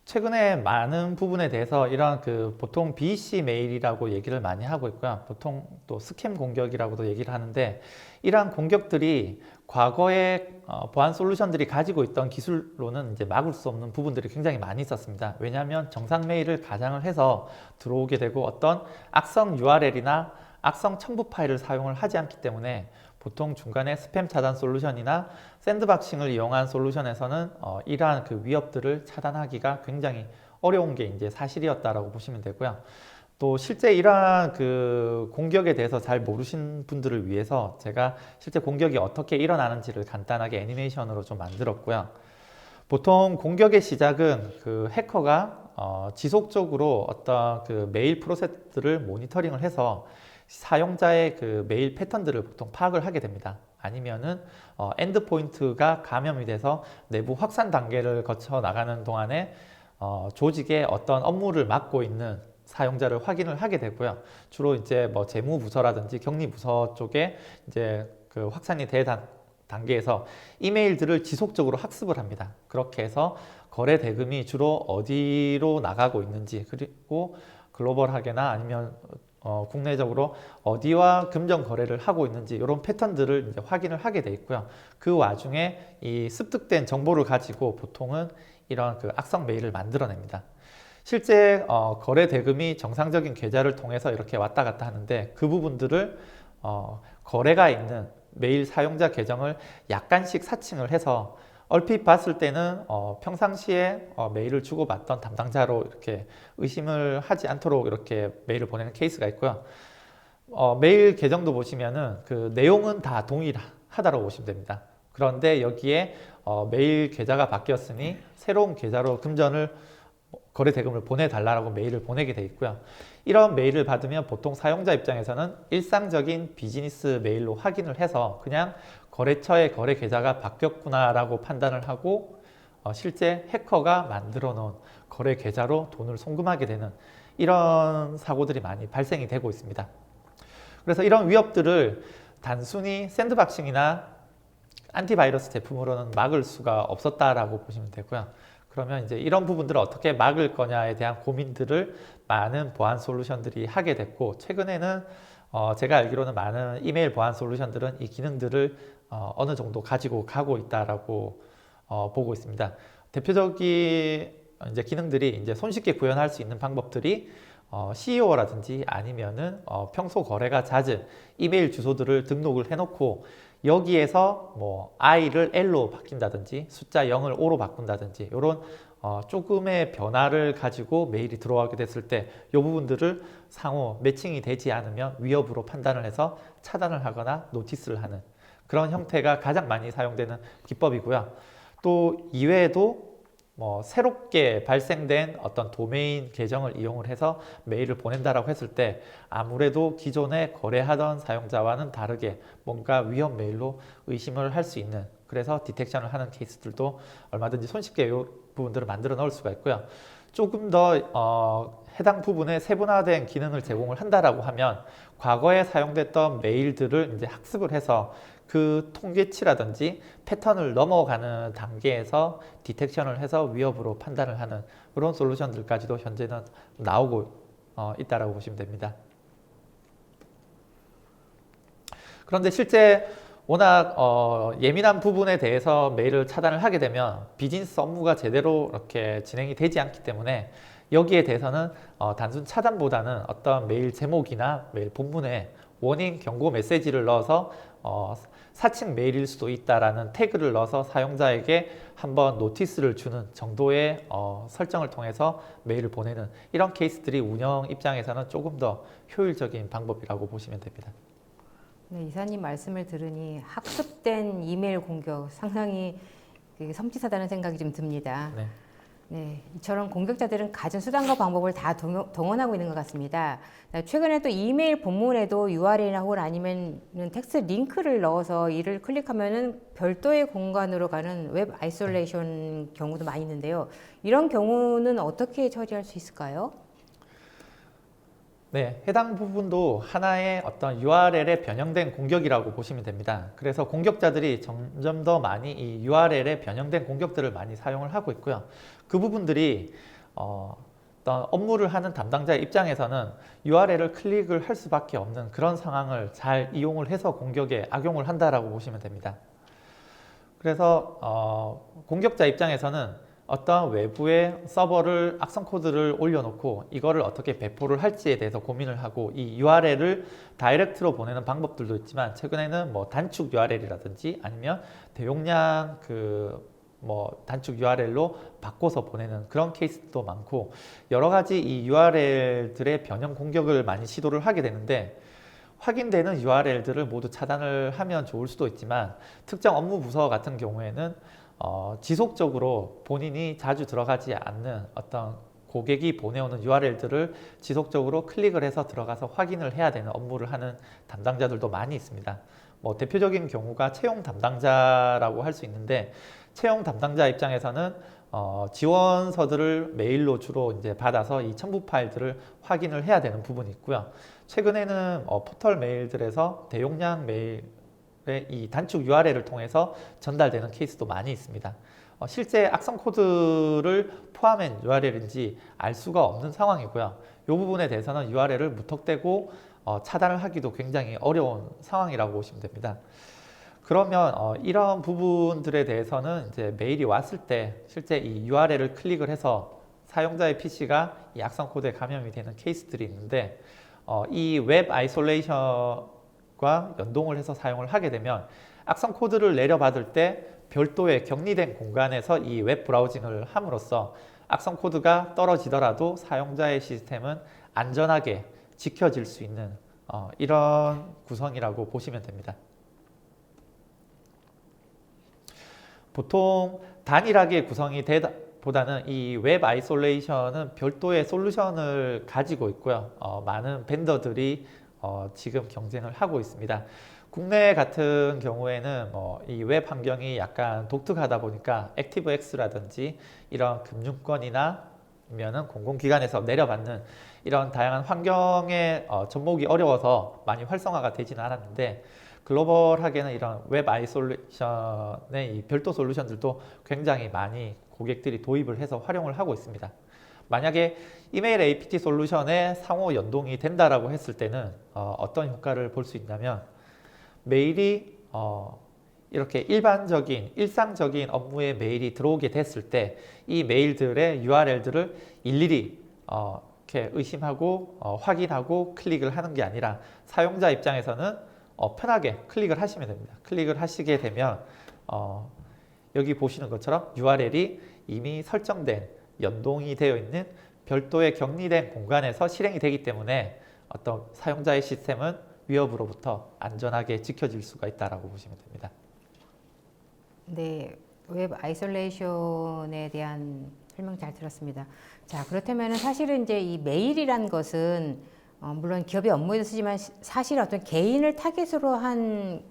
최근에 많은 부분에 대해서 이런 그 보통 BEC 메일이라고 얘기를 많이 하고 있고요. 보통 또 스캠 공격이라고도 얘기를 하는데 이러한 공격들이 과거에 보안 솔루션들이 가지고 있던 기술로는 이제 막을 수 없는 부분들이 굉장히 많이 있었습니다. 왜냐하면 정상 메일을 가장을 해서 들어오게 되고 어떤 악성 URL이나 악성 첨부 파일을 사용을 하지 않기 때문에 보통 중간에 스팸 차단 솔루션이나 샌드박싱을 이용한 솔루션에서는 이러한 그 위협들을 차단하기가 굉장히 어려운 게 이제 사실이었다라고 보시면 되고요. 또 실제 이러한 그 공격에 대해서 잘 모르신 분들을 위해서 제가 실제 공격이 어떻게 일어나는지를 간단하게 애니메이션으로 좀 만들었고요. 보통 공격의 시작은 그 해커가 지속적으로 어떤 그 메일 프로세스를 모니터링을 해서 사용자의 그 메일 패턴들을 보통 파악을 하게 됩니다. 아니면은 엔드포인트가 감염이 돼서 내부 확산 단계를 거쳐 나가는 동안에 조직의 어떤 업무를 맡고 있는 사용자를 확인을 하게 되고요. 주로 이제 뭐 재무부서라든지 격리부서 쪽에 이제 그 확산이 된 단계에서 이메일들을 지속적으로 학습을 합니다. 그렇게 해서 거래 대금이 주로 어디로 나가고 있는지, 그리고 글로벌하게나 아니면 국내적으로 어디와 금전 거래를 하고 있는지 이런 패턴들을 이제 확인을 하게 돼 있고요. 그 와중에 이 습득된 정보를 가지고 보통은 이런 그 악성 메일을 만들어냅니다. 실제 거래 대금이 정상적인 계좌를 통해서 이렇게 왔다 갔다 하는데 그 부분들을 거래가 있는 메일 사용자 계정을 약간씩 사칭을 해서 얼핏 봤을 때는 평상시에 메일을 주고받던 담당자로 이렇게 의심을 하지 않도록 이렇게 메일을 보내는 케이스가 있고요. 메일 계정도 보시면은 그 내용은 다 동일하다고 보시면 됩니다. 그런데 여기에 메일 계좌가 바뀌었으니 새로운 계좌로 금전을 거래 대금을 보내달라고 메일을 보내게 돼 있고요. 이런 메일을 받으면 보통 사용자 입장에서는 일상적인 비즈니스 메일로 확인을 해서 그냥 거래처의 거래 계좌가 바뀌었구나라고 판단을 하고 실제 해커가 만들어 놓은 거래 계좌로 돈을 송금하게 되는 이런 사고들이 많이 발생이 되고 있습니다. 그래서 이런 위협들을 단순히 샌드박싱이나 안티바이러스 제품으로는 막을 수가 없었다라고 보시면 되고요. 그러면 이제 이런 부분들을 어떻게 막을 거냐에 대한 고민들을 많은 보안 솔루션들이 하게 됐고, 최근에는 제가 알기로는 많은 이메일 보안 솔루션들은 이 기능들을 어느 정도 가지고 가고 있다라고 보고 있습니다. 대표적인 이제 기능들이 이제 손쉽게 구현할 수 있는 방법들이 CEO라든지 아니면은 평소 거래가 잦은 이메일 주소들을 등록을 해놓고 여기에서 뭐 I를 L로 바뀐다든지 숫자 0을 O로 바꾼다든지 이런 조금의 변화를 가지고 메일이 들어오게 됐을 때 이 부분들을 상호 매칭이 되지 않으면 위협으로 판단을 해서 차단을 하거나 노티스를 하는 그런 형태가 가장 많이 사용되는 기법이고요. 또 이외에도 뭐 새롭게 발생된 어떤 도메인 계정을 이용을 해서 메일을 보낸다라고 했을 때 아무래도 기존에 거래하던 사용자와는 다르게 뭔가 위험 메일로 의심을 할 수 있는, 그래서 디텍션을 하는 케이스들도 얼마든지 손쉽게 이 부분들을 만들어 넣을 수가 있고요. 조금 더 해당 부분에 세분화된 기능을 제공을 한다라고 하면 과거에 사용됐던 메일들을 이제 학습을 해서 그 통계치라든지 패턴을 넘어가는 단계에서 디텍션을 해서 위협으로 판단을 하는 그런 솔루션들까지도 현재는 나오고 있다라고 보시면 됩니다. 그런데 실제 워낙 예민한 부분에 대해서 메일을 차단을 하게 되면 비즈니스 업무가 제대로 이렇게 진행이 되지 않기 때문에 여기에 대해서는 단순 차단보다는 어떤 메일 제목이나 메일 본문에 워닝 경고 메시지를 넣어서 사칭 메일일 수도 있다라는 태그를 넣어서 사용자에게 한번 노티스를 주는 정도의 설정을 통해서 메일을 보내는 이런 케이스들이 운영 입장에서는 조금 더 효율적인 방법이라고 보시면 됩니다. 네, 이사님 말씀을 들으니 학습된 이메일 공격 상당히 섬찟하다는 생각이 좀 듭니다. 네. 네, 이처럼 공격자들은 가진 수단과 방법을 다 동원하고 있는 것 같습니다. 최근에 또 이메일 본문에도 URL이나 혹은 아니면 텍스트 링크를 넣어서 이를 클릭하면은 별도의 공간으로 가는 웹 아이솔레이션 경우도 많이 있는데요. 이런 경우는 어떻게 처리할 수 있을까요? 네, 해당 부분도 하나의 어떤 URL에 변형된 공격이라고 보시면 됩니다. 그래서 공격자들이 점점 더 많이 이 URL에 변형된 공격들을 많이 사용을 하고 있고요. 그 부분들이 어떤 업무를 하는 담당자의 입장에서는 URL을 클릭을 할 수밖에 없는 그런 상황을 잘 이용을 해서 공격에 악용을 한다라고 보시면 됩니다. 그래서 공격자 입장에서는 어떤 외부의 서버를 악성 코드를 올려놓고 이거를 어떻게 배포를 할지에 대해서 고민을 하고 이 URL을 다이렉트로 보내는 방법들도 있지만 최근에는 뭐 단축 URL이라든지 아니면 대용량 단축 URL로 바꿔서 보내는 그런 케이스도 많고 여러 가지 이 URL들의 변형 공격을 많이 시도를 하게 되는데 확인되는 URL들을 모두 차단을 하면 좋을 수도 있지만 특정 업무 부서 같은 경우에는 지속적으로 본인이 자주 들어가지 않는 어떤 고객이 보내오는 URL들을 지속적으로 클릭을 해서 들어가서 확인을 해야 되는 업무를 하는 담당자들도 많이 있습니다. 뭐 대표적인 경우가 채용 담당자라고 할 수 있는데 채용 담당자 입장에서는 지원서들을 메일로 주로 이제 받아서 이 첨부 파일들을 확인을 해야 되는 부분이 있고요. 최근에는 포털 메일들에서 대용량 메일 이 단축 URL을 통해서 전달되는 케이스도 많이 있습니다. 실제 악성 코드를 포함한 URL인지 알 수가 없는 상황이고요. 이 부분에 대해서는 URL을 무턱대고 차단을 하기도 굉장히 어려운 상황이라고 보시면 됩니다. 그러면 이런 부분들에 대해서는 이제 메일이 왔을 때 실제 이 URL을 클릭을 해서 사용자의 PC가 이 악성 코드에 감염이 되는 케이스들이 있는데 이 웹 아이솔레이션과 연동을 해서 사용을 하게 되면 악성 코드를 내려받을 때 별도의 격리된 공간에서 이 웹 브라우징을 함으로써 악성 코드가 떨어지더라도 사용자의 시스템은 안전하게 지켜질 수 있는 이런 구성이라고 보시면 됩니다. 보통 단일하게 구성이 되다 보다는 이 웹 아이솔레이션은 별도의 솔루션을 가지고 있고요. 많은 벤더들이 지금 경쟁을 하고 있습니다. 국내 같은 경우에는 이 웹 환경이 약간 독특하다 보니까 액티브엑스라든지 이런 금융권이나 아니면은 공공기관에서 내려받는 이런 다양한 환경에 접목이 어려워서 많이 활성화가 되지는 않았는데 글로벌하게는 이런 웹 아이솔레이션의 이 별도 솔루션들도 굉장히 많이 고객들이 도입을 해서 활용을 하고 있습니다. 만약에 이메일 APT 솔루션에 상호 연동이 된다라고 했을 때는 어떤 효과를 볼 수 있냐면 메일이 이렇게 일상적인 업무의 메일이 들어오게 됐을 때 이 메일들의 URL들을 일일이 이렇게 의심하고 확인하고 클릭을 하는 게 아니라 사용자 입장에서는 편하게 클릭을 하시면 됩니다. 클릭을 하시게 되면 여기 보시는 것처럼 URL이 이미 설정된 연동이 되어 있는 별도의 격리된 공간에서 실행이 되기 때문에 어떤 사용자의 시스템은 위협으로부터 안전하게 지켜질 수가 있다고 보시면 됩니다. 네, 웹 아이솔레이션에 대한 설명 잘 들었습니다. 자, 그렇다면 사실은 이제 이 메일이란 것은 물론 기업의 업무에도 쓰지만 사실 어떤 개인을 타겟으로 하기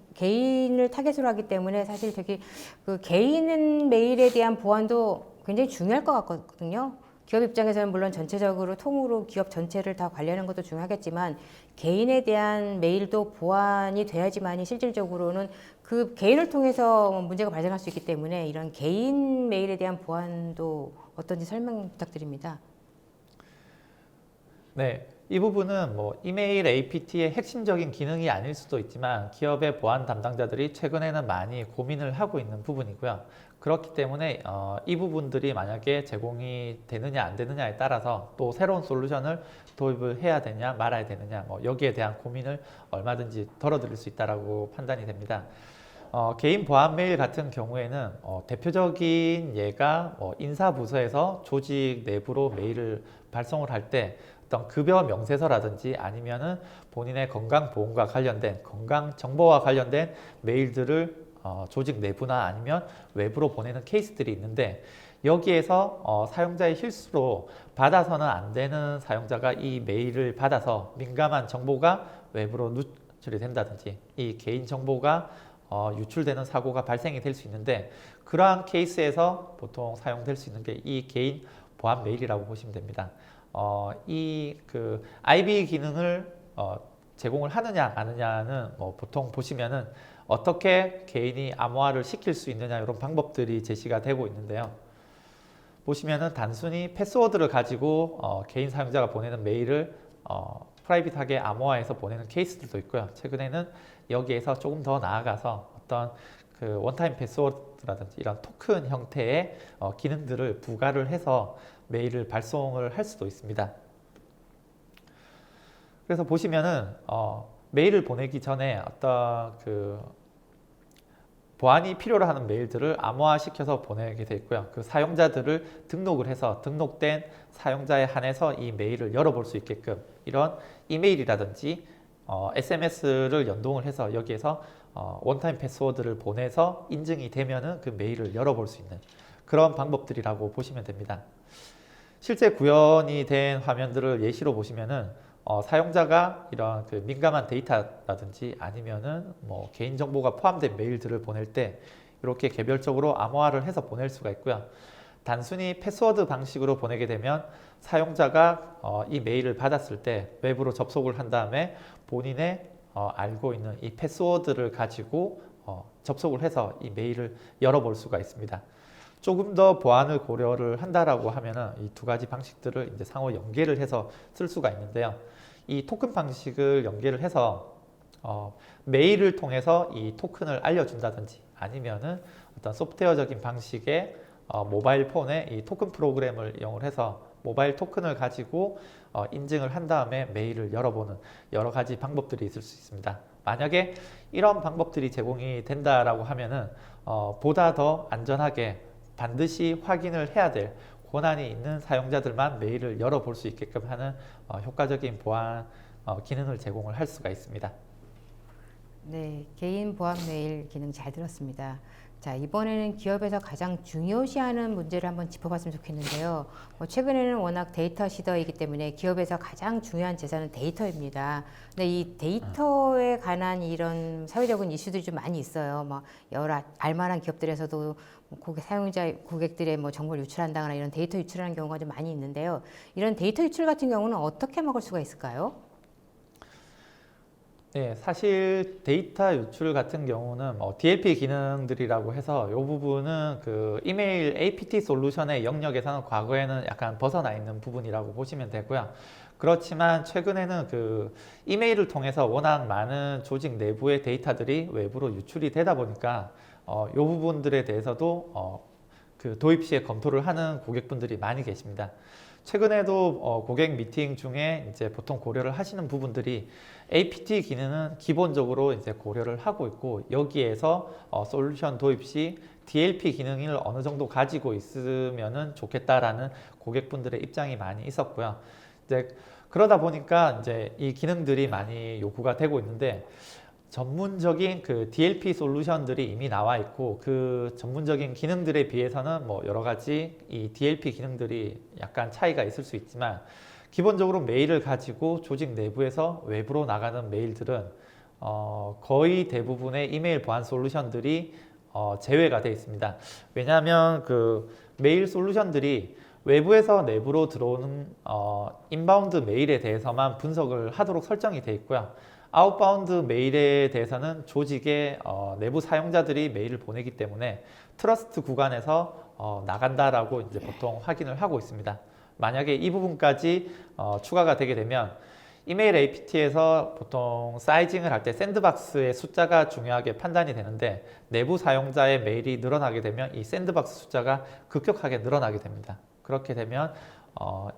때문에 사실 되게 그 개인 메일에 대한 보안도 굉장히 중요할 것 같거든요. 기업 입장에서는 물론 전체적으로 통으로 기업 전체를 다 관리하는 것도 중요하겠지만 개인에 대한 메일도 보안이 돼야지만이 실질적으로는 그 개인을 통해서 문제가 발생할 수 있기 때문에 이런 개인 메일에 대한 보안도 어떤지 설명 부탁드립니다. 네, 이 부분은 이메일 APT의 핵심적인 기능이 아닐 수도 있지만 기업의 보안 담당자들이 최근에는 많이 고민을 하고 있는 부분이고요. 그렇기 때문에 이 부분들이 만약에 제공이 되느냐 안 되느냐에 따라서 또 새로운 솔루션을 도입을 해야 되냐 말아야 되느냐 여기에 대한 고민을 얼마든지 덜어드릴 수 있다고 판단이 됩니다. 개인 보안 메일 같은 경우에는 대표적인 예가 인사부서에서 조직 내부로 메일을 발송을 할 때 어떤 급여 명세서라든지 아니면은 본인의 건강보험과 관련된 건강 정보와 관련된 메일들을 조직 내부나 아니면 외부로 보내는 케이스들이 있는데 여기에서 사용자의 실수로 받아서는 안 되는 사용자가 이 메일을 받아서 민감한 정보가 외부로 누출이 된다든지 이 개인 정보가 유출되는 사고가 발생이 될 수 있는데 그러한 케이스에서 보통 사용될 수 있는 게 이 개인 보안 메일이라고 보시면 됩니다. 이 그 IB 기능을 제공을 하느냐 마느냐는 보통 보시면은 어떻게 개인이 암호화를 시킬 수 있느냐 이런 방법들이 제시가 되고 있는데요. 보시면은 단순히 패스워드를 가지고 개인 사용자가 보내는 메일을 프라이빗하게 암호화해서 보내는 케이스들도 있고요. 최근에는 여기에서 조금 더 나아가서 어떤 그 원타임 패스워드라든지 이런 토큰 형태의 기능들을 부가를 해서 메일을 발송을 할 수도 있습니다. 그래서 보시면은 메일을 보내기 전에 어떤 그 보안이 필요로 하는 메일들을 암호화시켜서 보내게 돼 있고요. 그 사용자들을 등록을 해서 등록된 사용자에 한해서 이 메일을 열어볼 수 있게끔 이런 이메일이라든지 SMS를 연동을 해서 여기에서 원타임 패스워드를 보내서 인증이 되면은 그 메일을 열어볼 수 있는 그런 방법들이라고 보시면 됩니다. 실제 구현이 된 화면들을 예시로 보시면은 사용자가 이런 그 민감한 데이터라든지 아니면은 뭐 개인정보가 포함된 메일들을 보낼 때 이렇게 개별적으로 암호화를 해서 보낼 수가 있고요. 단순히 패스워드 방식으로 보내게 되면 사용자가 이 메일을 받았을 때 웹으로 접속을 한 다음에 본인의 알고 있는 이 패스워드를 가지고 접속을 해서 이 메일을 열어볼 수가 있습니다. 조금 더 보안을 고려를 한다라고 하면은 이 두 가지 방식들을 이제 상호 연계를 해서 쓸 수가 있는데요. 이 토큰 방식을 연계를 해서 메일을 통해서 이 토큰을 알려준다든지 아니면은 어떤 소프트웨어적인 방식의 모바일 폰에 이 토큰 프로그램을 이용을 해서 모바일 토큰을 가지고 인증을 한 다음에 메일을 열어보는 여러 가지 방법들이 있을 수 있습니다. 만약에 이런 방법들이 제공이 된다라고 하면은 보다 더 안전하게 반드시 확인을 해야 될 권한이 있는 사용자들만 메일을 열어볼 수 있게끔 하는 효과적인 보안 기능을 제공을 할 수가 있습니다. 네, 개인 보안 메일 기능 잘 들었습니다. 자, 이번에는 기업에서 가장 중요시하는 문제를 한번 짚어봤으면 좋겠는데요. 최근에는 워낙 데이터 시대이기 때문에 기업에서 가장 중요한 재산은 데이터입니다. 근데 이 데이터에 관한 이런 사회적인 이슈들이 좀 많이 있어요. 여러 알만한 기업들에서도 고객들의 정보를 유출한다거나 이런 데이터 유출하는 경우가 좀 많이 있는데요. 이런 데이터 유출 같은 경우는 어떻게 막을 수가 있을까요? 네, 사실 데이터 유출 같은 경우는 DLP 기능들이라고 해서 이 부분은 그 이메일 APT 솔루션의 영역에서는 과거에는 약간 벗어나 있는 부분이라고 보시면 되고요. 그렇지만 최근에는 그 이메일을 통해서 워낙 많은 조직 내부의 데이터들이 외부로 유출이 되다 보니까 이 부분들에 대해서도 그 도입 시에 검토를 하는 고객분들이 많이 계십니다. 최근에도 고객 미팅 중에 이제 보통 고려를 하시는 부분들이 APT 기능은 기본적으로 이제 고려를 하고 있고 여기에서 솔루션 도입 시 DLP 기능을 어느 정도 가지고 있으면은 좋겠다라는 고객분들의 입장이 많이 있었고요. 이제 그러다 보니까 이제 이 기능들이 많이 요구가 되고 있는데 전문적인 그 DLP 솔루션들이 이미 나와 있고 그 전문적인 기능들에 비해서는 여러 가지 이 DLP 기능들이 약간 차이가 있을 수 있지만 기본적으로 메일을 가지고 조직 내부에서 외부로 나가는 메일들은 거의 대부분의 이메일 보안 솔루션들이 제외가 되어 있습니다. 왜냐하면 그 메일 솔루션들이 외부에서 내부로 들어오는 인바운드 메일에 대해서만 분석을 하도록 설정이 되어 있고요. 아웃바운드 메일에 대해서는 조직의 내부 사용자들이 메일을 보내기 때문에 트러스트 구간에서 나간다라고 이제 보통 확인을 하고 있습니다. 만약에 이 부분까지 추가가 되게 되면 이메일 APT에서 보통 사이징을 할 때 샌드박스의 숫자가 중요하게 판단이 되는데 내부 사용자의 메일이 늘어나게 되면 이 샌드박스 숫자가 급격하게 늘어나게 됩니다. 그렇게 되면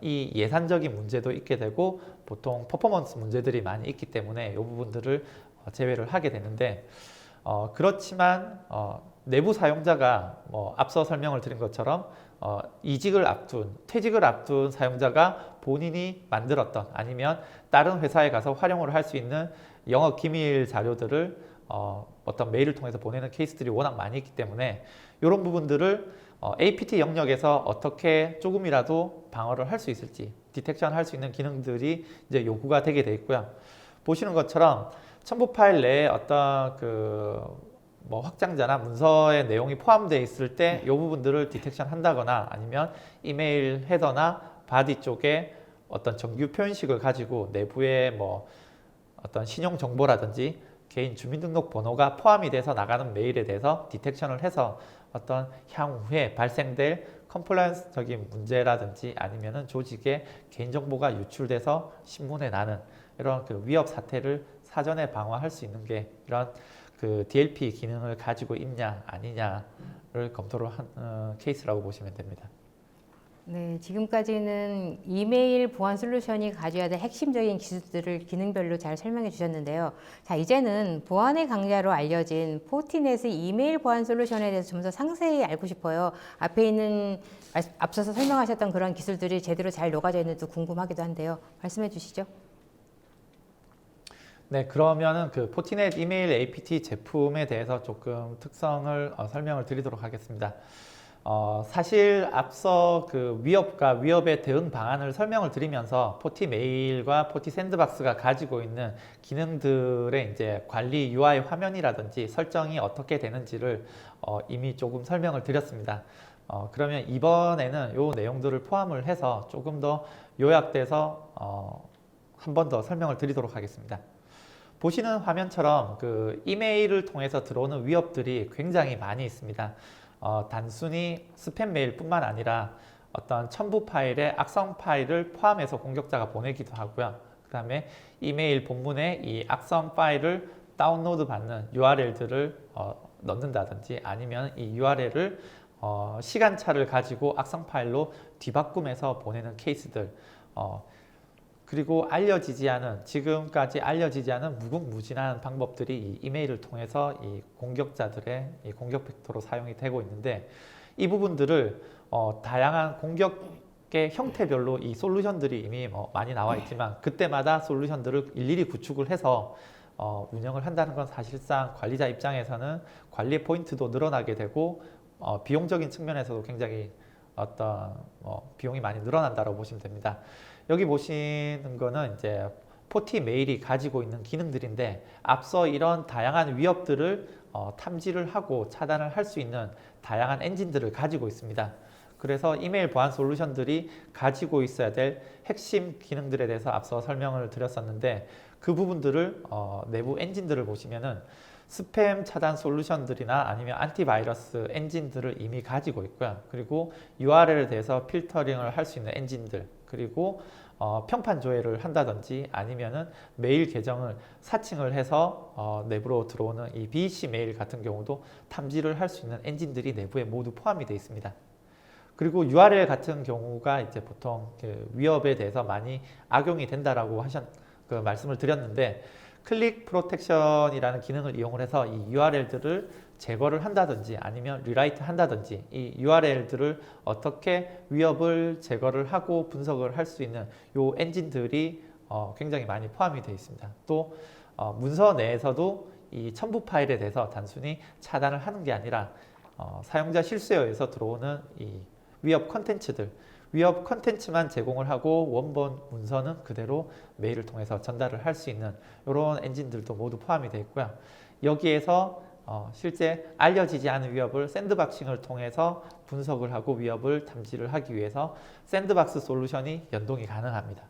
이 예산적인 문제도 있게 되고 보통 퍼포먼스 문제들이 많이 있기 때문에 이 부분들을 제외를 하게 되는데 그렇지만 내부 사용자가 앞서 설명을 드린 것처럼 이직을 앞둔, 퇴직을 앞둔 사용자가 본인이 만들었던 아니면 다른 회사에 가서 활용을 할 수 있는 영업 기밀 자료들을 어떤 메일을 통해서 보내는 케이스들이 워낙 많이 있기 때문에 이런 부분들을 APT 영역에서 어떻게 조금이라도 방어를 할 수 있을지 디텍션 할 수 있는 기능들이 이제 요구가 되게 돼 있고요. 보시는 것처럼 첨부 파일 내에 어떤 뭐 확장자나 문서의 내용이 포함되어 있을 때 이 부분들을 디텍션 한다거나 아니면 이메일 헤더나 바디 쪽에 어떤 정규 표현식을 가지고 내부에 뭐 어떤 신용 정보라든지 개인 주민등록번호가 포함이 돼서 나가는 메일에 대해서 디텍션을 해서 어떤 향후에 발생될 컴플라이언스적인 문제라든지 아니면은 조직의 개인정보가 유출돼서 신문에 나는 이런 위협 사태를 사전에 방어할 수 있는 게 이런 DLP 기능을 가지고 있냐 아니냐를 검토를 한 케이스라고 보시면 됩니다. 네, 지금까지는 이메일 보안 솔루션이 가져야 될 핵심적인 기술들을 기능별로 잘 설명해 주셨는데요. 자, 이제는 보안의 강자로 알려진 포티넷의 이메일 보안 솔루션에 대해서 좀 더 상세히 알고 싶어요. 앞에 있는 앞서서 설명하셨던 그런 기술들이 제대로 잘 녹아져 있는지 궁금하기도 한데요. 말씀해 주시죠. 네, 그러면은 포티넷 이메일 APT 제품에 대해서 조금 특성을 설명을 드리도록 하겠습니다. 사실 앞서 위협과 위협의 대응 방안을 설명을 드리면서 포티 메일과 포티 샌드박스가 가지고 있는 기능들의 이제 관리 UI 화면이라든지 설정이 어떻게 되는지를 이미 조금 설명을 드렸습니다. 그러면 이번에는 이 내용들을 포함을 해서 조금 더 요약돼서 한 번 더 설명을 드리도록 하겠습니다. 보시는 화면처럼 이메일을 통해서 들어오는 위협들이 굉장히 많이 있습니다. 단순히 스팸 메일뿐만 아니라 어떤 첨부 파일에 악성 파일을 포함해서 공격자가 보내기도 하고요. 그 다음에 이메일 본문에 이 악성 파일을 다운로드 받는 URL들을 넣는다든지 아니면 이 URL을 시간차를 가지고 악성 파일로 뒤바꿈해서 보내는 케이스들, 그리고 지금까지 알려지지 않은 무궁무진한 방법들이 이 이메일을 통해서 이 공격자들의 이 공격 벡터로 사용이 되고 있는데, 이 부분들을 다양한 공격의 형태별로 이 솔루션들이 이미 많이 나와 있지만 그때마다 솔루션들을 일일이 구축을 해서 운영을 한다는 건 사실상 관리자 입장에서는 관리 포인트도 늘어나게 되고 비용적인 측면에서도 굉장히 어떤 비용이 많이 늘어난다고 보시면 됩니다. 여기 보시는 거는 이제 포티 메일이 가지고 있는 기능들인데, 앞서 이런 다양한 위협들을 탐지를 하고 차단을 할 수 있는 다양한 엔진들을 가지고 있습니다. 그래서 이메일 보안 솔루션들이 가지고 있어야 될 핵심 기능들에 대해서 앞서 설명을 드렸었는데, 그 부분들을 내부 엔진들을 보시면은 스팸 차단 솔루션들이나 아니면 안티바이러스 엔진들을 이미 가지고 있고요. 그리고 URL에 대해서 필터링을 할 수 있는 엔진들, 그리고 평판 조회를 한다든지 아니면은 메일 계정을 사칭을 해서 내부로 들어오는 이 BEC 메일 같은 경우도 탐지를 할 수 있는 엔진들이 내부에 모두 포함이 되어 있습니다. 그리고 URL 같은 경우가 이제 보통 위협에 대해서 많이 악용이 된다라고 말씀을 드렸는데, 클릭 프로텍션이라는 기능을 이용을 해서 이 URL들을 제거를 한다든지 아니면 리라이트 한다든지 이 URL들을 어떻게 위협을 제거를 하고 분석을 할 수 있는 요 엔진들이 굉장히 많이 포함이 되어 있습니다. 또 문서 내에서도 이 첨부 파일에 대해서 단순히 차단을 하는 게 아니라 사용자 실수에 의해서 들어오는 이 위협 컨텐츠만 제공을 하고 원본 문서는 그대로 메일을 통해서 전달을 할 수 있는 이런 엔진들도 모두 포함이 되어 있고요. 여기에서 실제 알려지지 않은 위협을 샌드박싱을 통해서 분석을 하고 위협을 탐지를 하기 위해서 샌드박스 솔루션이 연동이 가능합니다.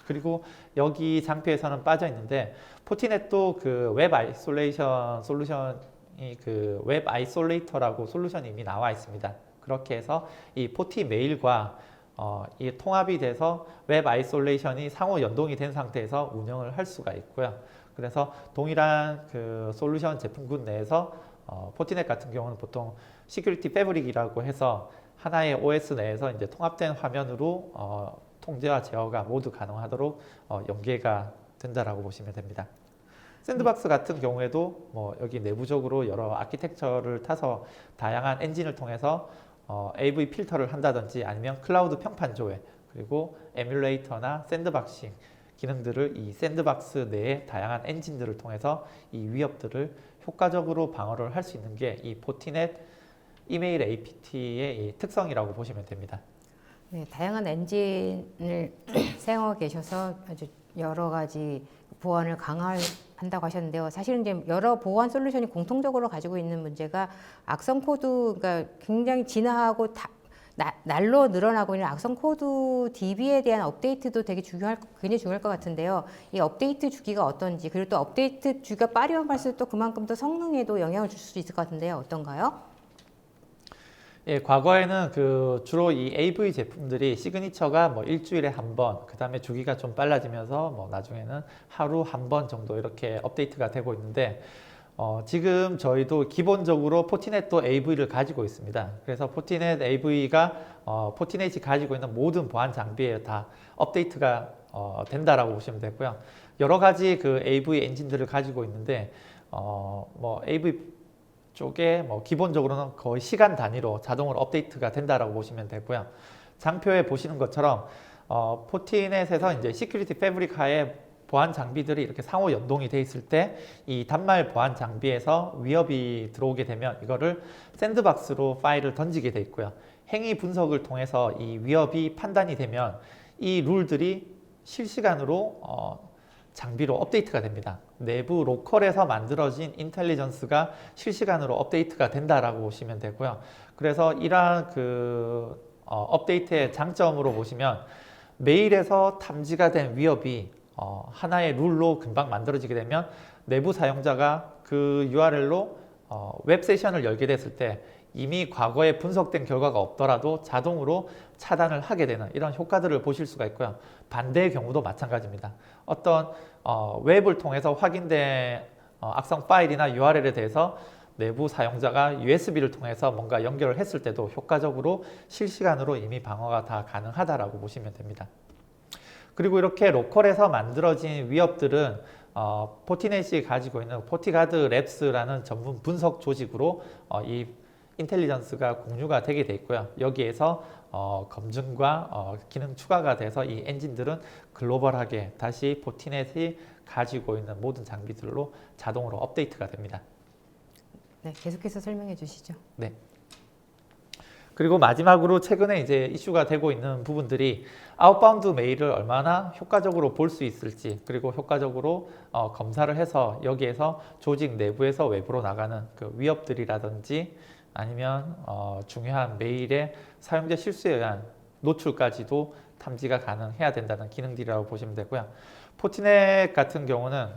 그리고 여기 장표에서는 빠져 있는데, 포티넷도 웹 아이솔레이션 솔루션이 웹 아이솔레이터라고 솔루션이 이미 나와 있습니다. 그렇게 해서 이 포티 메일과 이 통합이 돼서 웹 아이솔레이션이 상호 연동이 된 상태에서 운영을 할 수가 있고요. 그래서 동일한 솔루션 제품군 내에서 포티넷 같은 경우는 보통 시큐리티 패브릭이라고 해서 하나의 OS 내에서 이제 통합된 화면으로 통제와 제어가 모두 가능하도록 연계가 된다라고 보시면 됩니다. 샌드박스 같은 경우에도 여기 내부적으로 여러 아키텍처를 타서 다양한 엔진을 통해서 AV 필터를 한다든지 아니면 클라우드 평판 조회 그리고 에뮬레이터나 샌드박싱 기능들을 이 샌드박스 내의 다양한 엔진들을 통해서 이 위협들을 효과적으로 방어를 할 수 있는 게 이 포티넷 이메일 APT의 이 특성이라고 보시면 됩니다. 네, 다양한 엔진을 사용하고 계셔서 아주 여러 가지 보안을 강화한다고 하셨는데요. 사실은 이제 여러 보안 솔루션이 공통적으로 가지고 있는 문제가 악성 코드, 그러니까 굉장히 진화하고 날로 늘어나고 있는 악성 코드 DB에 대한 업데이트도 되게 굉장히 중요할 것 같은데요. 이 업데이트 주기가 어떤지, 그리고 또 업데이트 주기가 빠르면 빠를수록 또 그만큼 또 성능에도 영향을 줄 수 있을 것 같은데요. 어떤가요? 예, 과거에는 주로 이 AV 제품들이 시그니처가 뭐 일주일에 한 번, 그 다음에 주기가 좀 빨라지면서 뭐 나중에는 하루 한 번 정도 이렇게 업데이트가 되고 있는데, 지금 저희도 기본적으로 포티넷도 AV를 가지고 있습니다. 그래서 포티넷 AV가 포티넷이 가지고 있는 모든 보안 장비에 다 업데이트가 된다라고 보시면 되고요. 여러 가지 AV 엔진들을 가지고 있는데, 뭐 AV 쪽에 뭐 기본적으로는 거의 시간 단위로 자동으로 업데이트가 된다라고 보시면 되고요. 장표에 보시는 것처럼 포티넷에서 이제 시큐리티 패브릭 하에 보안 장비들이 이렇게 상호 연동이 돼 있을 때 이 단말 보안 장비에서 위협이 들어오게 되면 이거를 샌드박스로 파일을 던지게 돼 있고요. 행위 분석을 통해서 이 위협이 판단이 되면 이 룰들이 실시간으로 장비로 업데이트가 됩니다. 내부 로컬에서 만들어진 인텔리전스가 실시간으로 업데이트가 된다라고 보시면 되고요. 그래서 이러한 업데이트의 장점으로 보시면 메일에서 탐지가 된 위협이 하나의 룰로 금방 만들어지게 되면 내부 사용자가 그 URL로 웹 세션을 열게 됐을 때 이미 과거에 분석된 결과가 없더라도 자동으로 차단을 하게 되는 이런 효과들을 보실 수가 있고요. 반대의 경우도 마찬가지입니다. 어떤 웹을 통해서 확인된 악성 파일이나 URL에 대해서 내부 사용자가 USB를 통해서 뭔가 연결을 했을 때도 효과적으로 실시간으로 이미 방어가 다 가능하다라고 보시면 됩니다. 그리고 이렇게 로컬에서 만들어진 위협들은 포티넷이 가지고 있는 포티가드 랩스라는 전문 분석 조직으로 이 인텔리전스가 공유가 되게 돼 있고요. 여기에서 검증과 기능 추가가 돼서 이 엔진들은 글로벌하게 다시 포티넷이 가지고 있는 모든 장비들로 자동으로 업데이트가 됩니다. 네, 계속해서 설명해 주시죠. 네. 그리고 마지막으로 최근에 이제 이슈가 되고 있는 부분들이 아웃바운드 메일을 얼마나 효과적으로 볼 수 있을지, 그리고 효과적으로 검사를 해서 여기에서 조직 내부에서 외부로 나가는 그 위협들이라든지 아니면 중요한 메일의 사용자 실수에 의한 노출까지도 탐지가 가능해야 된다는 기능들이라고 보시면 되고요. 포티넷 같은 경우는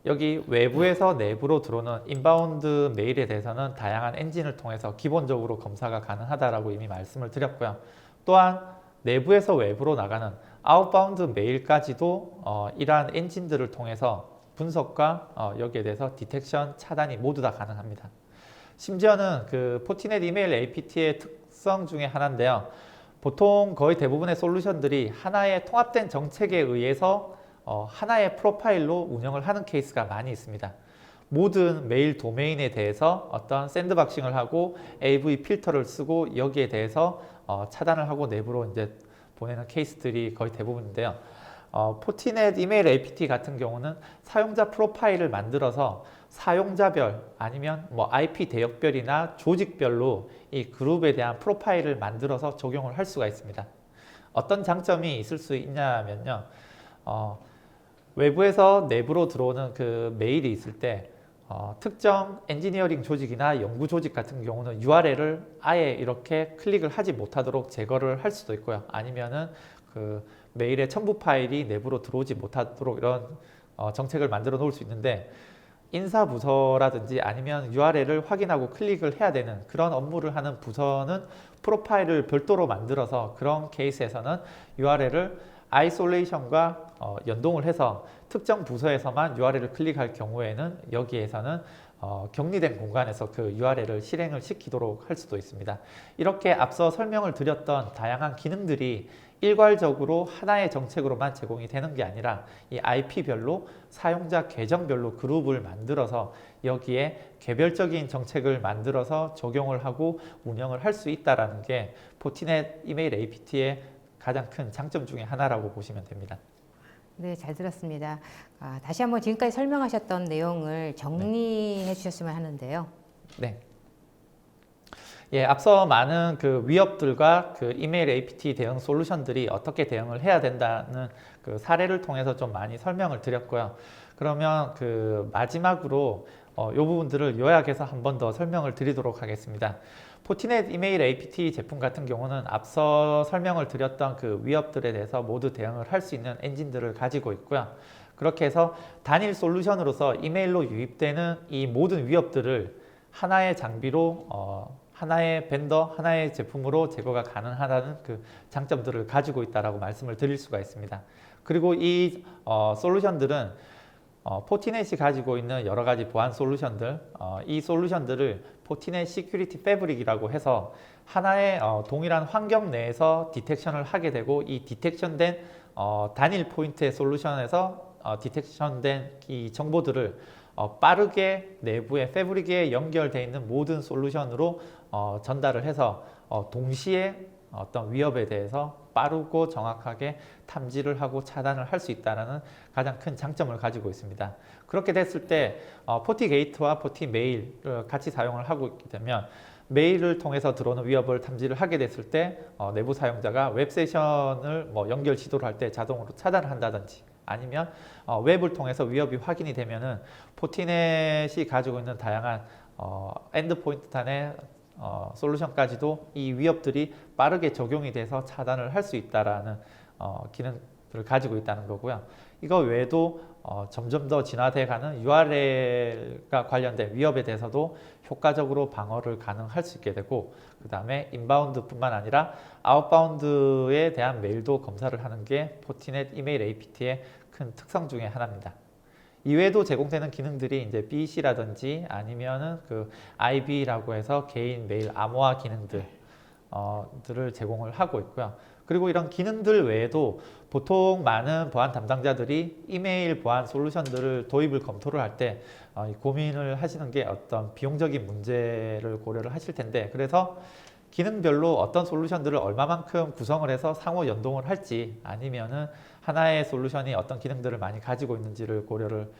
여기 외부에서 내부로 들어오는 인바운드 메일에 대해서는 다양한 엔진을 통해서 기본적으로 검사가 가능하다라고 이미 말씀을 드렸고요. 또한 내부에서 외부로 나가는 아웃바운드 메일까지도 이러한 엔진들을 통해서 분석과 여기에 대해서 디텍션, 차단이 모두 다 가능합니다. 심지어는 포티넷 이메일 APT의 특성 중에 하나인데요. 보통 거의 대부분의 솔루션들이 하나의 통합된 정책에 의해서 하나의 프로파일로 운영을 하는 케이스가 많이 있습니다. 모든 메일 도메인에 대해서 어떤 샌드박싱을 하고 AV 필터를 쓰고 여기에 대해서 차단을 하고 내부로 이제 보내는 케이스들이 거의 대부분인데요. 포티넷 이메일 APT 같은 경우는 사용자 프로파일을 만들어서 사용자별 아니면 뭐 IP 대역별이나 조직별로 이 그룹에 대한 프로파일을 만들어서 적용을 할 수가 있습니다. 어떤 장점이 있을 수 있냐면요. 외부에서 내부로 들어오는 그 메일이 있을 때 특정 엔지니어링 조직이나 연구 조직 같은 경우는 URL을 아예 이렇게 클릭을 하지 못하도록 제거를 할 수도 있고요. 아니면은 그 메일의 첨부 파일이 내부로 들어오지 못하도록 이런 정책을 만들어 놓을 수 있는데 인사 부서라든지 아니면 URL을 확인하고 클릭을 해야 되는 그런 업무를 하는 부서는 프로파일을 별도로 만들어서 그런 케이스에서는 URL을 아이솔레이션과 연동을 해서 특정 부서에서만 URL을 클릭할 경우에는 여기에서는 격리된 공간에서 그 URL을 실행을 시키도록 할 수도 있습니다. 이렇게 앞서 설명을 드렸던 다양한 기능들이 일괄적으로 하나의 정책으로만 제공이 되는 게 아니라 이 IP별로 사용자 계정별로 그룹을 만들어서 여기에 개별적인 정책을 만들어서 적용을 하고 운영을 할 수 있다는 게 포티넷 이메일 APT의 가장 큰 장점 중에 하나라고 보시면 됩니다. 네, 잘 들었습니다. 다시 한번 지금까지 설명하셨던 내용을 정리해 주셨으면 하는데요. 네. 예, 앞서 많은 그 위협들과 그 이메일 APT 대응 솔루션들이 어떻게 대응을 해야 된다는 그 사례를 통해서 좀 많이 설명을 드렸고요. 그러면 그 마지막으로 이 부분들을 요약해서 한 번 더 설명을 드리도록 하겠습니다. 포티넷 이메일 APT 제품 같은 경우는 앞서 설명을 드렸던 그 위협들에 대해서 모두 대응을 할 수 있는 엔진들을 가지고 있고요. 그렇게 해서 단일 솔루션으로서 이메일로 유입되는 이 모든 위협들을 하나의 장비로 하나의 벤더, 하나의 제품으로 제거가 가능하다는 그 장점들을 가지고 있다라고 말씀을 드릴 수가 있습니다. 그리고 이 솔루션들은 포티넷이 가지고 있는 여러 가지 보안 솔루션들, 이 솔루션들을 포티넷 시큐리티 패브릭이라고 해서 하나의 동일한 환경 내에서 디텍션을 하게 되고 이 디텍션된 단일 포인트의 솔루션에서 디텍션된 이 정보들을 빠르게 내부의 패브릭에 연결되어 있는 모든 솔루션으로 전달을 해서 동시에 어떤 위협에 대해서 빠르고 정확하게 탐지를 하고 차단을 할 수 있다는 가장 큰 장점을 가지고 있습니다. 그렇게 됐을 때 포티게이트와 포티메일을 같이 사용을 하고 있게 되면 메일을 통해서 들어오는 위협을 탐지를 하게 됐을 때 내부 사용자가 웹 세션을 연결 시도를 할 때 자동으로 차단을 한다든지 아니면 웹을 통해서 위협이 확인이 되면은 포티넷이 가지고 있는 다양한 엔드포인트 단의 솔루션까지도 이 위협들이 빠르게 적용이 돼서 차단을 할 수 있다라는 기능들을 가지고 있다는 거고요. 이거 외에도 점점 더 진화돼가는 URL과 관련된 위협에 대해서도 효과적으로 방어를 가능할 수 있게 되고 그 다음에 인바운드뿐만 아니라 아웃바운드에 대한 메일도 검사를 하는 게 포티넷 이메일 APT의 큰 특성 중에 하나입니다. 이외에도 제공되는 기능들이 이제 BC라든지 아니면은 그 IB라고 해서 개인 메일 암호화 기능들 들을 제공을 하고 있고요. 그리고 이런 기능들 외에도 보통 많은 보안 담당자들이 이메일 보안 솔루션들을 도입을 검토를 할 때 고민을 하시는 게 어떤 비용적인 문제를 고려를 하실 텐데 그래서 기능별로 어떤 솔루션들을 얼마만큼 구성을 해서 상호 연동을 할지 아니면은 하나의 솔루션이 어떤 기능들을 많이 가지고 있는지를 고려를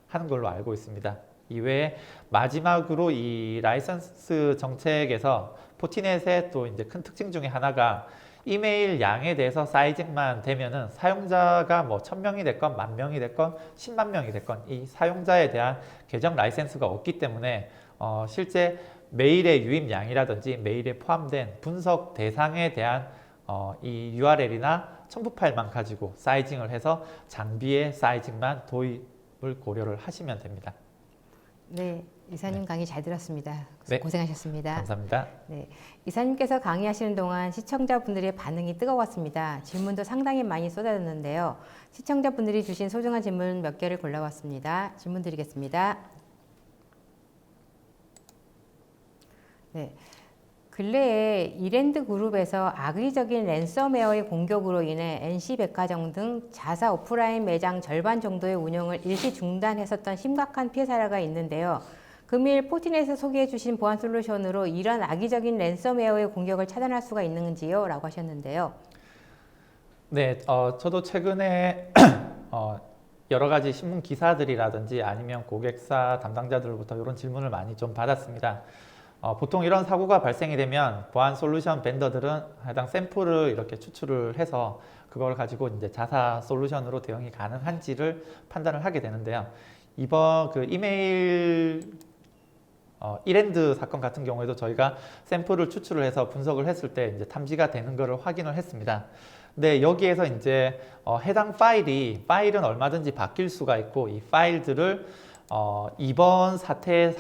하는 걸로 알고 있습니다. 이외에 마지막으로 이 라이선스 정책에서 포티넷의 또 이제 큰 특징 중에 하나가 이메일 양에 대해서 사이징만 되면은 사용자가 뭐 1000명이 됐건 10,000명이 됐건 10만 명이 됐건 이 사용자에 대한 계정 라이센스가 없기 때문에 실제 메일의 유입량이라든지 메일에 포함된 분석 대상에 대한 이 URL이나 첨부 파일만 가지고 사이징을 해서 장비의 사이징만 도입을 고려를 하시면 됩니다. 네, 이사님 강의 잘 들었습니다. 네. 고생하셨습니다. 감사합니다. 네, 이사님께서 강의하시는 동안 시청자분들의 반응이 뜨거웠습니다. 질문도 상당히 많이 쏟아졌는데요. 시청자분들이 주신 소중한 질문 몇 개를 골라왔습니다. 질문 드리겠습니다. 네, 근래에 이랜드 그룹에서 악의적인 랜섬웨어의 공격으로 인해 NC백화점 등 자사 오프라인 매장 절반 정도의 운영을 일시 중단했었던 심각한 피해 사례가 있는데요. 금일 포티넷에서 소개해 주신 보안 솔루션으로 이런 악의적인 랜섬웨어의 공격을 차단할 수가 있는지요? 라고 하셨는데요. 네, 저도 최근에 여러 가지 신문 기사들이라든지 아니면 고객사 담당자들로부터 이런 질문을 많이 좀 받았습니다. 보통 이런 사고가 발생이 되면 보안 솔루션 벤더들은 해당 샘플을 이렇게 추출을 해서 그걸 가지고 이제 자사 솔루션으로 대응이 가능한지를 판단을 하게 되는데요. 이번 그 이메일 이랜드 사건 같은 경우에도 저희가 샘플을 추출을 해서 분석을 했을 때 이제 탐지가 되는 것을 확인을 했습니다. 근데 여기에서 이제 해당 파일은 얼마든지 바뀔 수가 있고 이 파일들을 이번 사태에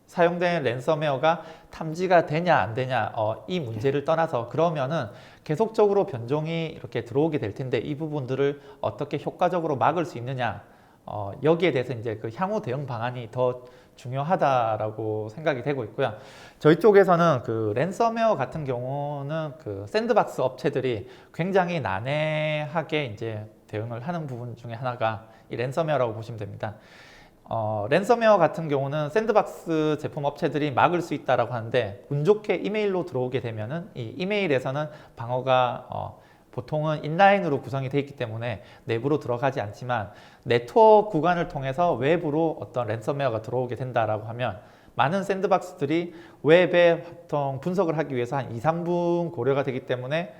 사용된 랜섬웨어가 탐지가 되냐 안 되냐 이 문제를 떠나서 그러면은 계속적으로 변종이 이렇게 들어오게 될 텐데 이 부분들을 어떻게 효과적으로 막을 수 있느냐 여기에 대해서 이제 그 향후 대응 방안이 더 중요하다라고 생각이 되고 있고요. 저희 쪽에서는 그 랜섬웨어 같은 경우는 그 샌드박스 업체들이 굉장히 난해하게 이제 대응을 하는 부분 중에 하나가 이 랜섬웨어라고 보시면 됩니다. 랜섬웨어 같은 경우는 샌드박스 제품 업체들이 막을 수 있다라고 하는데, 운 좋게 이메일로 들어오게 되면은 이 이메일에서는 방어가 보통은 인라인으로 구성이 되어 있기 때문에 내부로 들어가지 않지만, 네트워크 구간을 통해서 외부로 어떤 랜섬웨어가 들어오게 된다라고 하면 많은 샌드박스들이 웹에 보통 분석을 하기 위해서 한 2, 3분 고려가 되기 때문에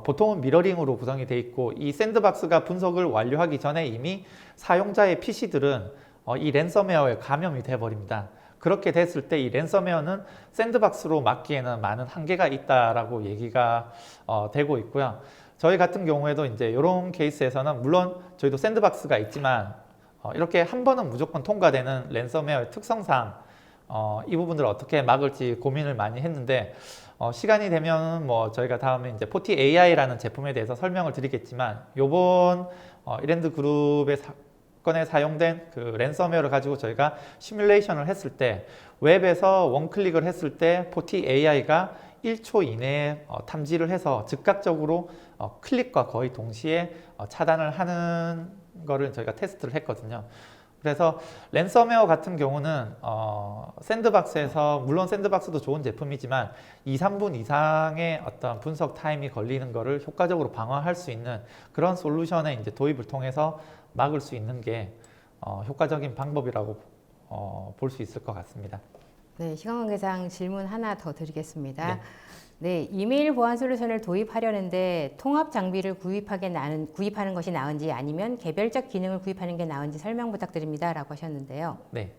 보통은 미러링으로 구성이 되어 있고, 이 샌드박스가 분석을 완료하기 전에 이미 사용자의 PC들은 이 랜섬웨어에 감염이 돼 버립니다. 그렇게 됐을 때 이 랜섬웨어는 샌드박스로 막기에는 많은 한계가 있다라고 얘기가 되고 있고요. 저희 같은 경우에도 이제 이런 케이스에서는 물론 저희도 샌드박스가 있지만 이렇게 한 번은 무조건 통과되는 랜섬웨어의 특성상 이 부분들을 어떻게 막을지 고민을 많이 했는데, 시간이 되면 뭐 저희가 다음에 이제 포티 AI라는 제품에 대해서 설명을 드리겠지만, 요번 이랜드 그룹의 사건에 사용된 그 랜섬웨어를 가지고 저희가 시뮬레이션을 했을 때, 웹에서 원클릭을 했을 때 포티 AI가 1초 이내에 탐지를 해서 즉각적으로 클릭과 거의 동시에 차단을 하는 거를 저희가 테스트를 했거든요. 그래서 랜섬웨어 같은 경우는 샌드박스에서, 물론 샌드박스도 좋은 제품이지만 2, 3분 이상의 어떤 분석 타임이 걸리는 거를 효과적으로 방어할 수 있는 그런 솔루션의 이제 도입을 통해서 막을 수 있는 게 효과적인 방법이라고 볼 수 있을 것 같습니다. 네, 시간 관계상 질문 하나 더 드리겠습니다. 네. 네, 이메일 보안 솔루션을 도입하려는데 통합 장비를 구입하는 것이 나은지, 아니면 개별적 기능을 구입하는 게 나은지 설명 부탁드립니다라고 하셨는데요. 네.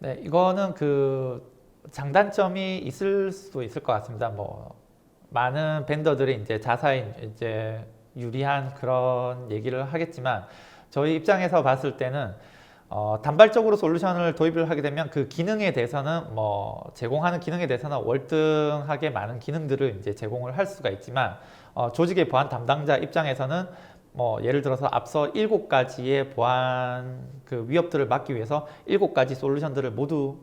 네, 이거는 그 장단점이 있을 수도 있을 것 같습니다. 뭐 많은 벤더들이 이제 자사에 이제 유리한 그런 얘기를 하겠지만, 저희 입장에서 봤을 때는 단발적으로 솔루션을 도입을 하게 되면 그 기능에 대해서는 뭐 제공하는 기능에 대해서는 월등하게 많은 기능들을 이제 제공을 할 수가 있지만, 조직의 보안 담당자 입장에서는 뭐 예를 들어서 앞서 7가지의 보안 그 위협들을 막기 위해서 7가지 솔루션들을 모두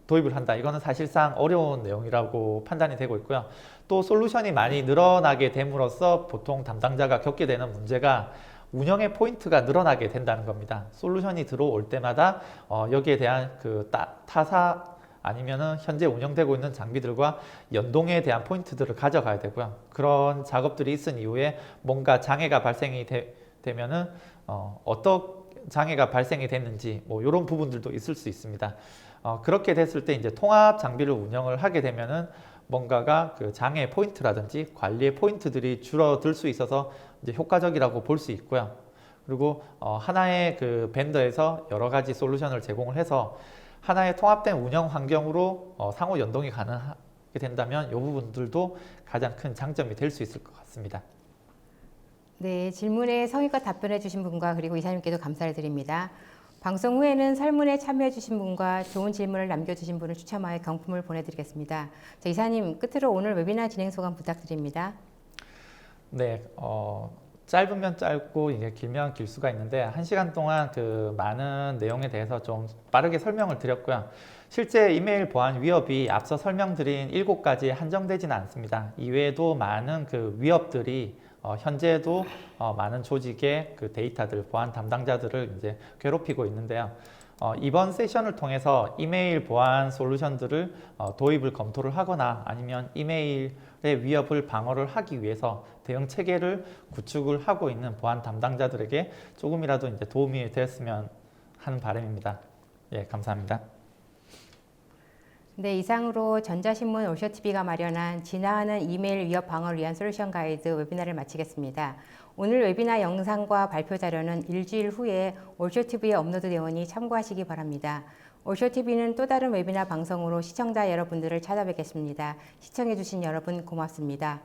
도입을 한다. 이거는 사실상 어려운 내용이라고 판단이 되고 있고요. 또 솔루션이 많이 늘어나게 됨으로써 보통 담당자가 겪게 되는 문제가 운영의 포인트가 늘어나게 된다는 겁니다. 솔루션이 들어올 때마다 여기에 대한 그 타사 아니면은 현재 운영되고 있는 장비들과 연동에 대한 포인트들을 가져가야 되고요. 그런 작업들이 있은 이후에 뭔가 장애가 발생이 되면은 어떤 장애가 발생이 됐는지 뭐 이런 부분들도 있을 수 있습니다. 그렇게 됐을 때 이제 통합 장비를 운영을 하게 되면은 뭔가가 그 장애 포인트라든지 관리의 포인트들이 줄어들 수 있어서 이제 효과적이라고 볼 수 있고요. 그리고 하나의 그 벤더에서 여러 가지 솔루션을 제공을 해서 하나의 통합된 운영 환경으로 상호 연동이 가능하게 된다면 이 부분들도 가장 큰 장점이 될 수 있을 것 같습니다. 네, 질문에 성의껏 답변해 주신 분과 그리고 이사님께도 감사를 드립니다. 방송 후에는 설문에 참여해 주신 분과 좋은 질문을 남겨주신 분을 추첨하여 경품을 보내드리겠습니다. 자, 이사님, 끝으로 오늘 웨비나 진행 소감 부탁드립니다. 네, 짧으면 짧고 이게 길면 길 수가 있는데 1시간 동안 그 많은 내용에 대해서 좀 빠르게 설명을 드렸고요. 실제 이메일 보안 위협이 앞서 설명드린 7가지에 한정되지는 않습니다. 이외에도 많은 그 위협들이 현재도 많은 조직의 그 데이터들, 보안 담당자들을 이제 괴롭히고 있는데요. 이번 세션을 통해서 이메일 보안 솔루션들을 도입을 검토를 하거나 아니면 이메일의 위협을 방어를 하기 위해서 대응 체계를 구축을 하고 있는 보안 담당자들에게 조금이라도 이제 도움이 되었으면 하는 바람입니다. 예, 감사합니다. 네, 이상으로 전자신문 올쇼TV가 마련한 진화하는 이메일 위협 방어를 위한 솔루션 가이드 웨비나를 마치겠습니다. 오늘 웨비나 영상과 발표 자료는 일주일 후에 올쇼TV에 업로드되오니 참고하시기 바랍니다. 올쇼TV는 또 다른 웨비나 방송으로 시청자 여러분들을 찾아뵙겠습니다. 시청해주신 여러분 고맙습니다.